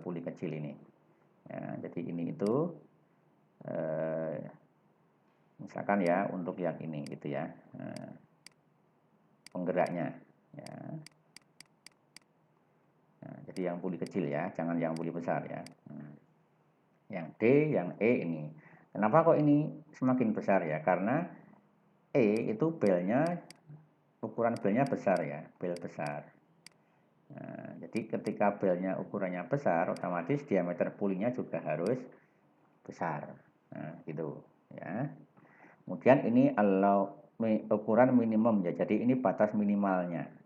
puli kecil ini. Ya, jadi ini itu misalkan ya untuk yang ini gitu ya. Penggeraknya ya. Nah, jadi yang puli kecil ya, jangan yang puli besar ya. Yang D, yang E ini. Kenapa kok ini semakin besar ya? Karena E itu belnya, ukuran belnya besar ya, bel besar. Nah, jadi ketika belnya ukurannya besar, otomatis diameter pulinya juga harus besar. Nah, gitu ya. Kemudian ini ukuran minimum ya, jadi ini batas minimalnya.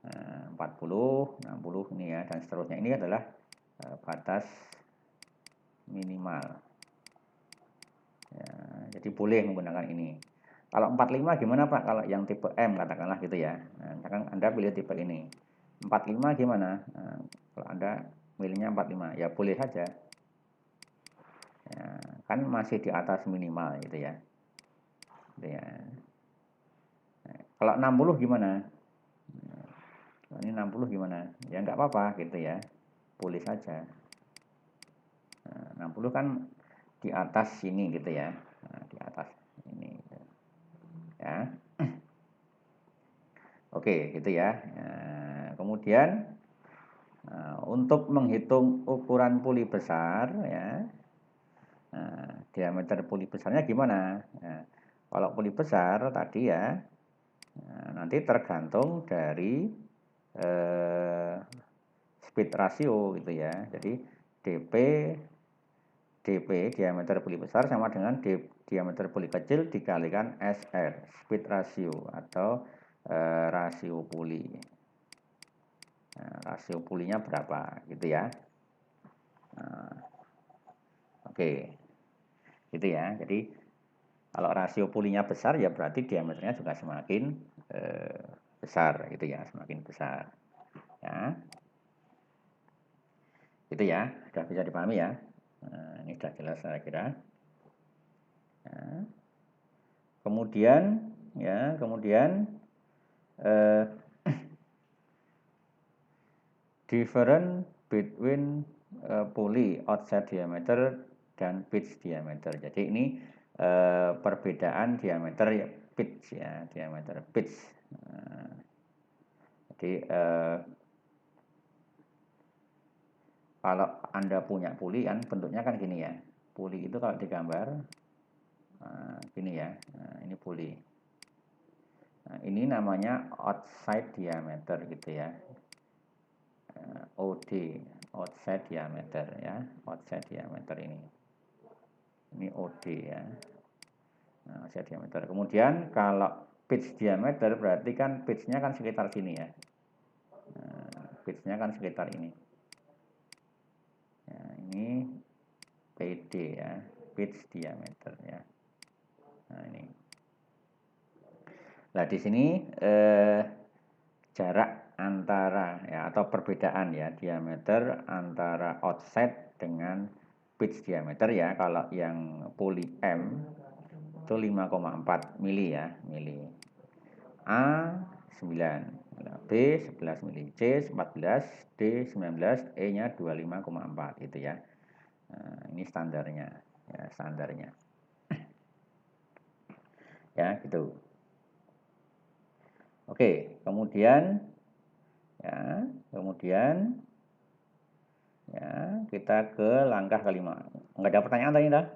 40, 60 ini ya, dan seterusnya. Ini adalah batas minimal. Ya, jadi boleh menggunakan ini. Kalau 45 gimana Pak? Kalau yang tipe M katakanlah gitu ya. Nah, misalkan Anda pilih tipe ini. 45 gimana? Nah, kalau Anda milihnya 45, ya boleh saja. Ya, kan masih di atas minimal gitu ya. Gitu ya. Nah, kalau 60 gimana? Nah, ini 60 gimana? Ya enggak apa-apa gitu ya. Boleh saja. Nah, 60 kan di atas sini gitu ya. Nah, di atas ini gitu. Ya. Oke, gitu ya. Nah, kemudian untuk menghitung ukuran puli besar ya. Nah, diameter puli besarnya gimana? Nah, kalau puli besar tadi ya, nanti tergantung dari speed ratio gitu ya. Jadi DP diameter puli besar sama dengan diameter puli kecil dikalikan SR, speed ratio atau rasio puli. Nah, rasio pulinya berapa gitu ya. Nah, oke. Gitu ya. Jadi kalau rasio pulinya besar ya berarti diameternya juga semakin besar gitu ya, semakin besar. Ya. Gitu ya, sudah bisa dipahami ya. Nah, ini sudah jelas saya kira. Ya. Kemudian different between pulley outside diameter dan pitch diameter. Jadi ini perbedaan diameter ya, pitch ya, diameter pitch. Jadi kalau Anda punya pulley kan bentuknya kan gini ya. Pulley itu kalau digambar gini ya. Nah, ini pulley. Nah, ini namanya outside diameter gitu ya. OD, outside diameter ya, outside diameter ini OD ya. Nah, outside diameter. Kemudian kalau pitch diameter berarti kan pitchnya kan sekitar sini ya. Nah, pitchnya kan sekitar ini. Ya, ini PD ya, pitch diameter ya. Nah ini. Nah di sini jarak antara ya atau perbedaan ya diameter antara outside dengan pitch diameter ya. Kalau yang poly M itu 5,4 mili ya, mili. A 9, B 11 mili, C 14, D 19, E-nya 25,4 itu ya. Nah, ini standarnya ya, standarnya. Ya, gitu. Oke, kemudian kita ke langkah kelima. Nggak ada pertanyaan tadi, dah?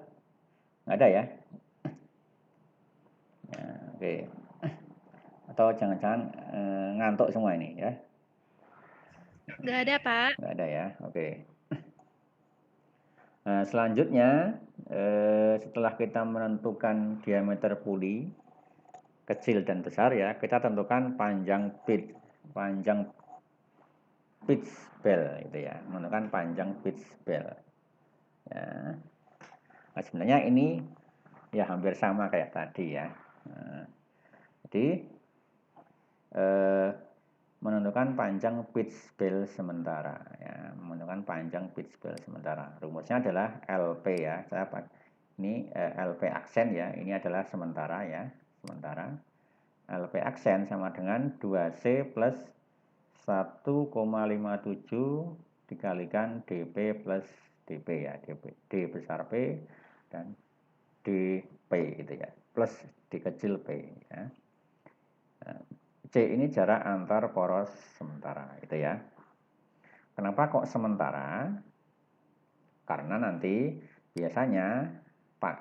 Nggak ada ya? Oke. Atau jangan-jangan ngantuk semua ini ya? Nggak ada, Pak. Nggak ada ya, oke. Nah, selanjutnya setelah kita menentukan diameter puli kecil dan besar ya, kita tentukan panjang pitch bell gitu ya, menentukan panjang pitch bell. Ya. Nah, sebenarnya ini ya hampir sama kayak tadi ya. Nah, jadi menentukan panjang pitch bell sementara ya, menentukan panjang pitch bell sementara. Rumusnya adalah LP ya. Ini LP aksen ya, ini adalah sementara ya, sementara. LP aksen sama dengan 2C plus 1,57 dikalikan DP plus DP ya, D besar P dan DP gitu ya, plus D kecil P ya. C ini jarak antar poros sementara gitu ya. Kenapa kok sementara? Karena nanti biasanya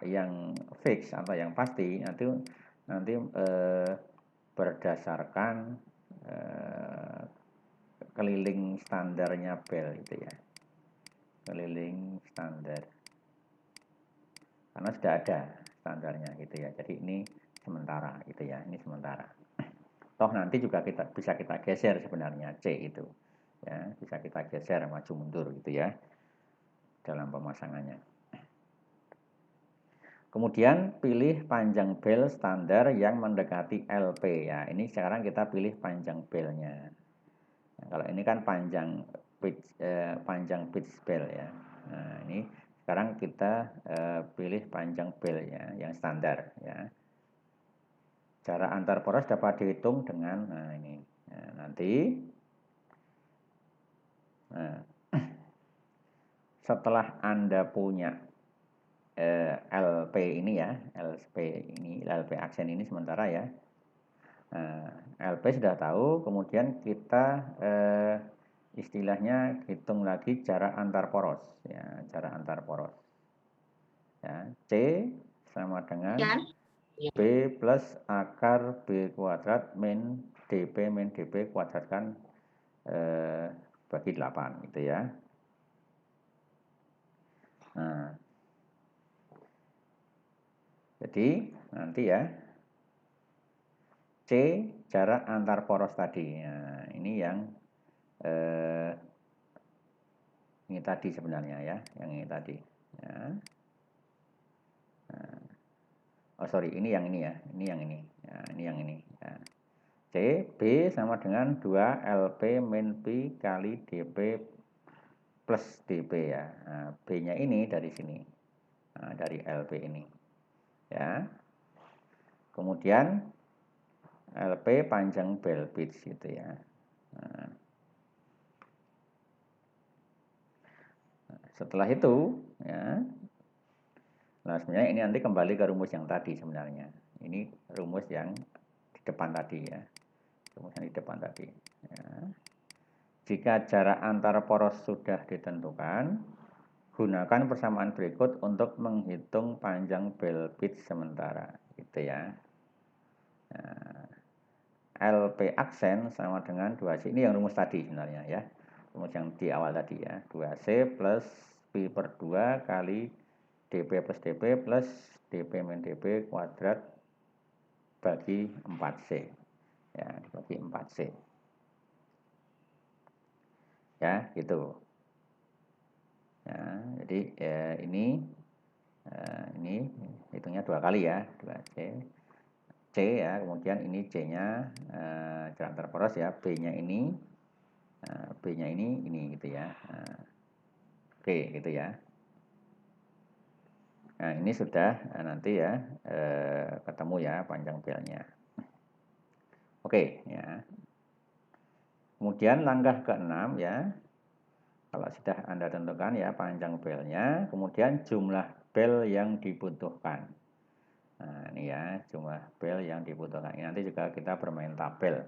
yang fix atau yang pasti nanti berdasarkan keliling standarnya bel gitu ya, keliling standar, karena sudah ada standarnya gitu ya. Jadi ini sementara gitu ya, ini sementara. Toh nanti juga bisa kita geser sebenarnya C itu ya, bisa kita geser maju mundur gitu ya dalam pemasangannya. Kemudian pilih panjang bel standar yang mendekati LP ya. Ini sekarang kita pilih panjang belnya. Nah, kalau ini kan panjang pitch bel ya. Nah, ini sekarang kita pilih panjang belnya yang standar ya. Jarak antar poros dapat dihitung dengan ini. Nah, nanti setelah Anda punya LP ini ya, LP aksen ini sementara ya. Nah, LP sudah tahu, kemudian kita istilahnya hitung lagi jarak antar poros ya, jarak antar poros. Ya, C sama dengan B plus akar B kuadrat min DP kuadratkan bagi 8 gitu ya. Nah, jadi nanti ya C jarak antar poros tadi. Nah, ini yang ini tadi sebenarnya ya, yang ini tadi. Ya. Nah, oh sorry, ini yang ini ya, ini yang ini, ya, ini yang ini. Ya. C B sama dengan 2 LP min P kali DP plus DP ya. Nah, B-nya ini dari sini, nah, dari LP ini. Ya. Kemudian LP panjang bell pitch gitu ya. Nah, setelah itu ya, nah sebenarnya ini nanti kembali ke rumus yang tadi sebenarnya. Ini rumus yang di depan tadi ya, rumus yang di depan tadi ya. Jika jarak antar poros sudah ditentukan, gunakan persamaan berikut untuk menghitung panjang bell pitch sementara gitu ya. Nah, LP aksen sama dengan 2C, ini yang rumus tadi sebenarnya ya, rumus yang di awal tadi ya, 2C plus P per 2 kali DP plus DP plus DP min DP kuadrat bagi 4C ya, bagi 4C ya gitu ya. Jadi ini hitungnya 2 kali ya, 2C C ya, kemudian ini C nya jarak antar poros ya, B nya ini B-nya ini gitu ya. Oke, gitu ya. Nah, ini sudah nanti ya ketemu ya panjang belnya. Oke, ya. Kemudian langkah ke-6 ya. Kalau sudah Anda tentukan ya panjang belnya, kemudian jumlah bel yang dibutuhkan. Nah, ini ya, jumlah bel yang dibutuhkan. Ini nanti juga kita bermain tabel.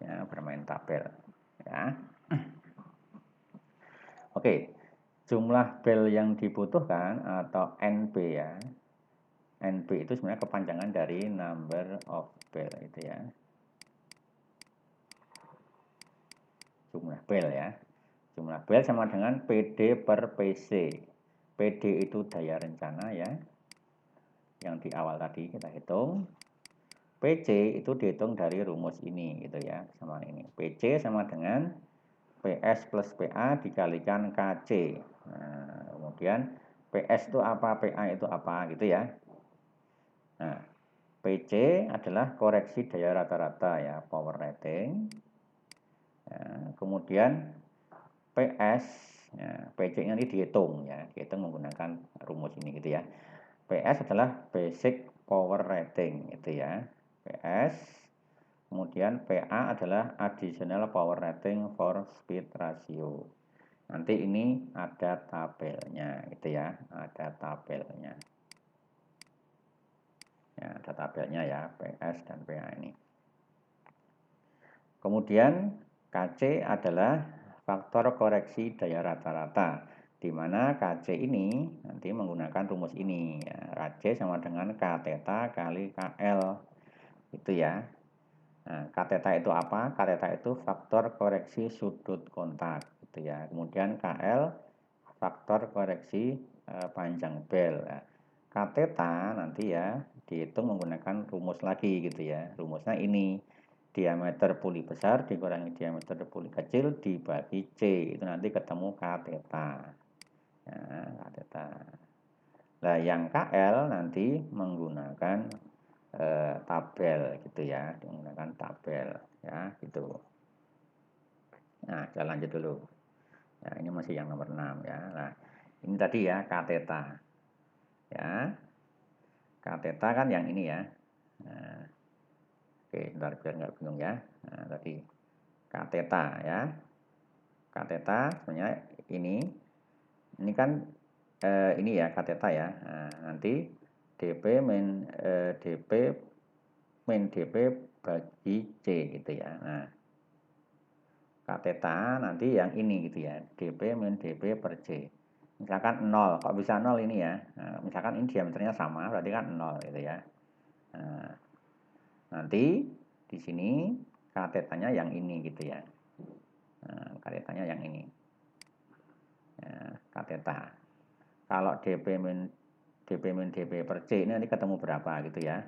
ya, bermain tabel ya. Oke, jumlah bel yang dibutuhkan atau NB ya. NB itu sebenarnya kepanjangan dari number of bel itu ya. Jumlah bel ya. Jumlah bel sama dengan PD per PC. PD itu daya rencana ya. Yang di awal tadi kita hitung. PC itu dihitung dari rumus ini gitu ya. Sama ini. PC sama dengan PS plus PA dikalikan KC. Nah, kemudian PS itu apa, PA itu apa gitu ya. Nah, PC adalah koreksi daya rata-rata ya, power rating. Ya, kemudian PS, ya, PC ini dihitung ya, dihitung menggunakan rumus ini gitu ya. PS adalah basic power rating itu ya, PS. Kemudian PA adalah additional power rating for speed ratio. Nanti ini ada tabelnya gitu ya, ada tabelnya. Ya, ada tabelnya ya, PS dan PA ini. Kemudian KC adalah faktor koreksi daya rata-rata, di mana KC ini nanti menggunakan rumus ini ya, KC sama dengan K theta kali KL itu ya. Nah, K theta itu apa? K theta itu faktor koreksi sudut kontak gitu ya. Kemudian KL faktor koreksi panjang bel ya. K theta nanti ya dihitung menggunakan rumus lagi gitu ya. Rumusnya ini, diameter puli besar dikurangi diameter puli kecil dibagi C, itu nanti ketemu K theta ya, K theta. Nah yang KL nanti menggunakan tabel gitu ya, menggunakan tabel ya gitu. Nah kita lanjut dulu ya, ini masih yang nomor 6 ya. Nah ini tadi ya K theta ya, K theta kan yang ini ya. Nah, oke, bentar biar nggak bingung ya. Nah, tadi K theta ya. K theta sebenarnya ini kan ini ya K theta ya. Nah, nanti DP min DP bagi C gitu ya. Nah, K theta nanti yang ini gitu ya. DP min DP per C. Misalkan 0, kok bisa 0 ini ya. Nah, misalkan ini diameternya sama, berarti kan 0 gitu ya. Nah, nanti di sini K theta-nya yang ini gitu ya. Nah, K theta-nya yang ini. Ya, K theta. Kalau DP min DP per C ini nanti ketemu berapa gitu ya.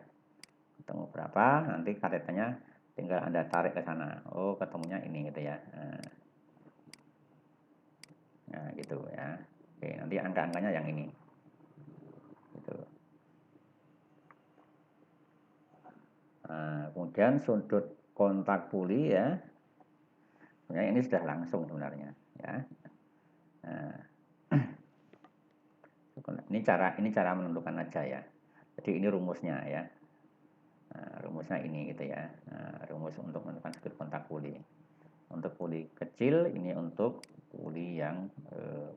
Ketemu berapa, nanti K theta-nya tinggal Anda tarik ke sana. Oh, ketemunya ini gitu ya. Nah, gitu ya. Oke, nanti angka-angkanya yang ini. Gitu. Nah, kemudian sudut kontak puli ya. Sebenarnya ini sudah langsung sebenarnya ya. Nah, ini cara menentukan aja ya. Jadi ini rumusnya ya. Nah, rumusnya ini gitu ya. Nah, rumus untuk menentukan sudut kontak puli. Untuk puli kecil, ini untuk puli yang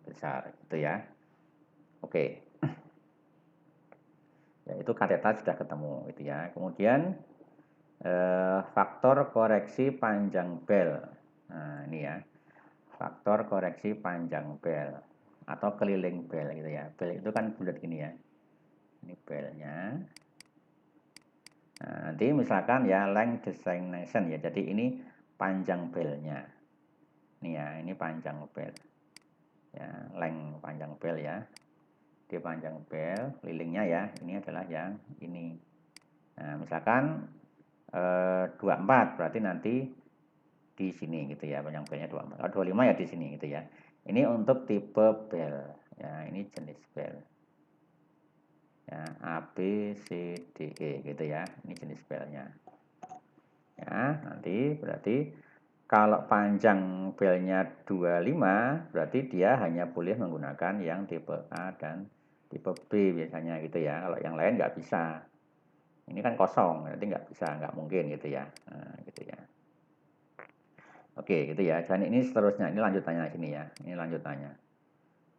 besar gitu ya. Oke. Ya, itu K theta sudah ketemu gitu ya. Kemudian faktor koreksi panjang bel. Nah, ini ya. Faktor koreksi panjang bel atau keliling bel gitu ya. Bel itu kan bulat gini ya. Ini belnya. Nah, nanti misalkan ya length designation ya. Jadi ini panjang belnya. Ini ya, ini panjang bel. Ya, length panjang bel ya. Di panjang bel, kelilingnya ya. Ini adalah yang ini. Nah, misalkan 24 berarti nanti di sini gitu ya, panjang belnya 24. Kalau 25 ya di sini gitu ya. Ini untuk tipe bel. Ya, ini jenis bel. Ya, A, B, C, D, E gitu ya. Ini jenis belnya. Ya, nanti berarti kalau panjang belnya 25 berarti dia hanya boleh menggunakan yang tipe A dan tipe B biasanya gitu ya. Kalau yang lain nggak bisa. Ini kan kosong, berarti nggak bisa, nggak mungkin gitu ya. Nah, gitu ya. Oke, gitu ya. Dan ini seterusnya, ini lanjutannya sini ya. Ini lanjutannya.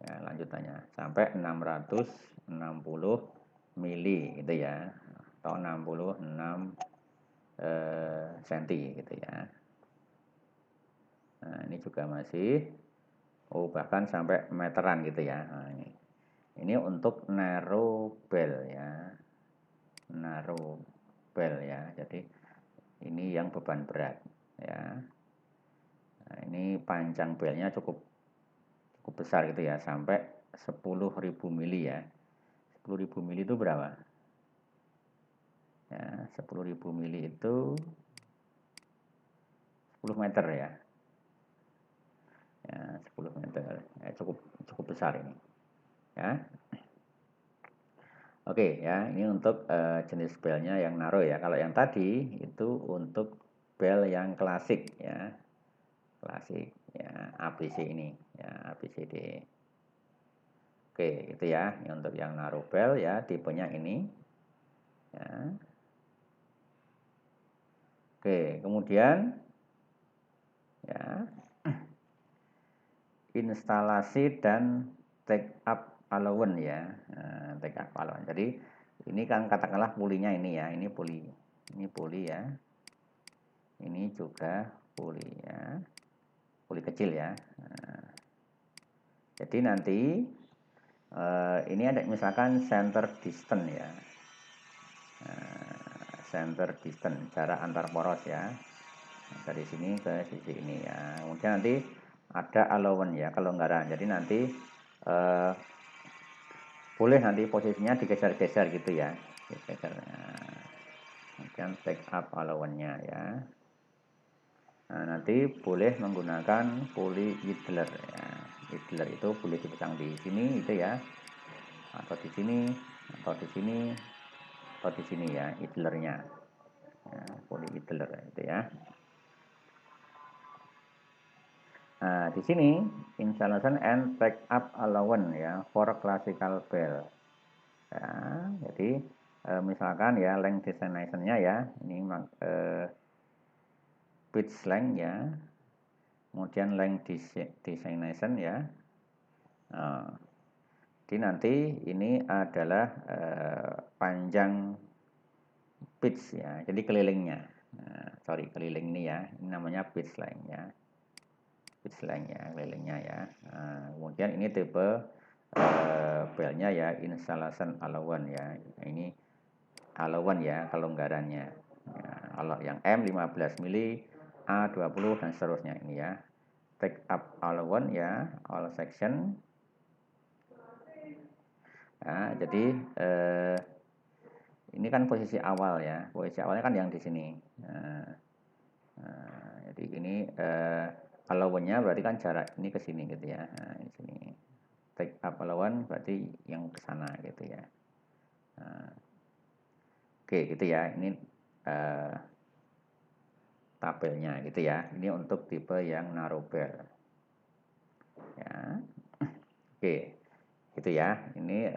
Ya, lanjutannya sampai 660 mili gitu ya. Atau 66 cm gitu ya. Nah, ini juga masih, bahkan sampai meteran gitu ya. Nah, ini untuk narrow bell ya, narrow bell ya. Jadi ini yang beban berat ya. Nah, ini panjang belnya cukup besar gitu ya, sampai 10.000 mili ya. 10.000 mili itu berapa? Ya, 10.000 mili itu 10 meter ya. Ya, 10 meter. Ya, cukup besar ini. Ya. Oke ya, ini untuk jenis belnya yang narrow ya. Kalau yang tadi itu untuk bel yang klasik ya. Klasik ya, ABC ini ya, ABCD. Oke, itu ya. Ini untuk yang narrow bel ya, tipenya ini. Ya. Oke, kemudian ya, instalasi dan take up allowance ya. Nah, take up allowance. Jadi ini kan katakanlah pulinya ini ya, ini puli ya. Ini juga puli ya, puli kecil ya. Nah, jadi nanti ini ada misalkan center distance ya. Center distance, jarak antar poros ya, dari sini ke sisi ini ya. Kemudian nanti ada allowance ya, kelonggaran. Jadi nanti boleh nanti posisinya digeser-geser gitu ya, digeser. Kemudian take up allowance-nya ya. Nah, nanti boleh menggunakan pulley idler ya. Idler itu boleh dipasang di sini itu ya, atau di sini, atau di sini, atau di sini ya, idlernya ya, pulley idler itu ya. Nah, di sini installation and take up allowance ya for classical bell. Ya, jadi misalkan ya length destination-nya ya, ini pitch length ya, kemudian length destination ya. Nah, jadi nanti ini adalah panjang pitch ya, jadi kelilingnya. Keliling ini ya, ini namanya pitch length ya. Pitch length ya, kelilingnya ya. Nah, kemudian ini tipe belnya ya, installation allowance ya. Ini allowance ya, kelonggarannya. Ya, kalau yang M 15 mili, A 20 dan seterusnya ini ya. Take up allowance ya, all section. Nah, jadi ini kan posisi awal ya, posisi awalnya kan yang di sini. Jadi ini allowance-nya berarti kan jarak ini ke sini gitu ya. Nah, di sini. Take up allowance berarti yang ke sana gitu ya. Oke, gitu ya. Ini tabelnya gitu ya. Ini untuk tipe yang narrow bell. Ya. Oke. Gitu ya. Ini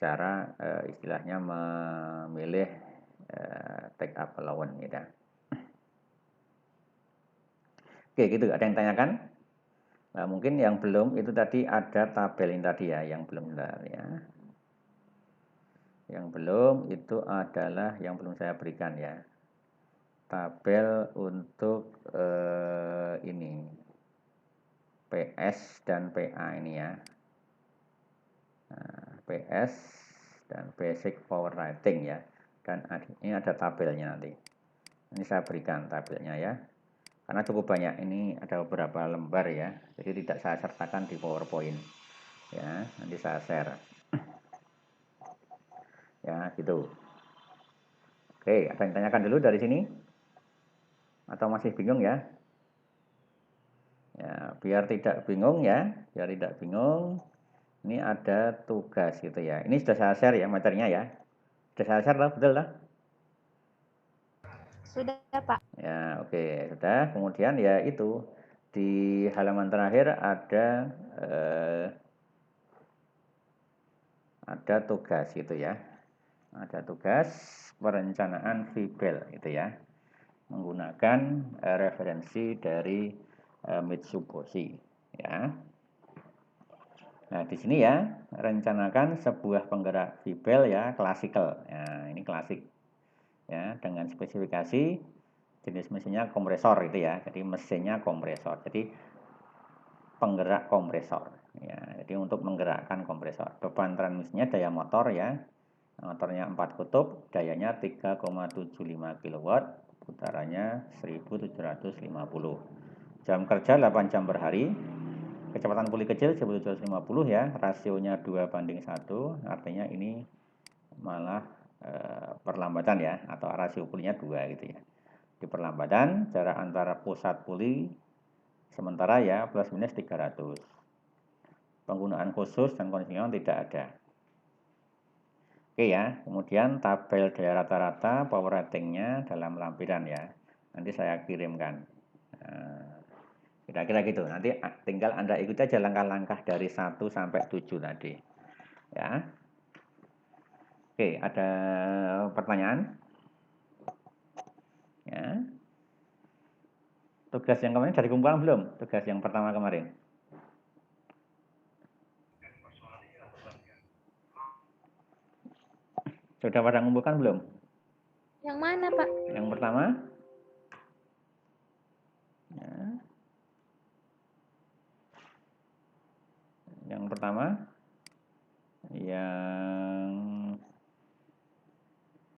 cara istilahnya memilih take up allowance gitu. Oke, gitu. Ada yang tanyakan? Nah, mungkin yang belum itu tadi ada tabel ini tadi ya, yang belum ya. Yang belum itu adalah yang belum saya berikan ya. Tabel untuk ini PS dan PA ini ya. Nah, PS dan basic power rating ya. Dan ini ada tabelnya nanti. Ini saya berikan tabelnya ya. Karena cukup banyak, ini ada beberapa lembar ya. Jadi tidak saya sertakan di PowerPoint. Ya, nanti saya share. Ya, gitu. Oke, ada yang tanyakan dulu dari sini? Atau masih bingung ya? Ya, biar tidak bingung ya, biar tidak bingung. Ini ada tugas gitu ya. Ini sudah saya share ya materinya ya. Sudah saya share lah, betul lah? Sudah, Pak. Ya, oke, sudah. Kemudian ya itu di halaman terakhir ada tugas gitu ya. Ada tugas perencanaan VBEL itu ya. Menggunakan referensi dari Mitsubishi ya. Nah, di sini ya, rencanakan sebuah penggerak VBEL ya, klasikal. Nah, ini klasik. Ya, dengan spesifikasi jenis mesinnya kompresor itu ya. Jadi mesinnya kompresor. Jadi penggerak kompresor. Ya, jadi untuk menggerakkan kompresor. Beban transmisinya daya motor ya. Motornya 4 kutub, dayanya 3,75 kW, putarannya 1750. Jam kerja 8 jam per hari. Kecepatan pulih kecil 1750 ya, rasionya 2:1, artinya ini malah perlambatan ya, atau rasio pulihnya 2 gitu ya. Di perlambatan jarak antara pusat pulih sementara ya plus minus 300. Penggunaan khusus dan konvensional tidak ada. Oke ya, kemudian tabel daya rata-rata power ratingnya dalam lampiran ya. Nanti saya kirimkan. Kira-kira gitu. Nanti tinggal Anda ikuti aja langkah-langkah dari 1 sampai 7 tadi. Ya. Oke, ada pertanyaan? Ya. Tugas yang kemarin dari kumpulan belum? Tugas yang pertama kemarin. Sudah pada mengumpulkan belum? Yang mana, Pak? Yang pertama? Ya. Yang pertama? Yang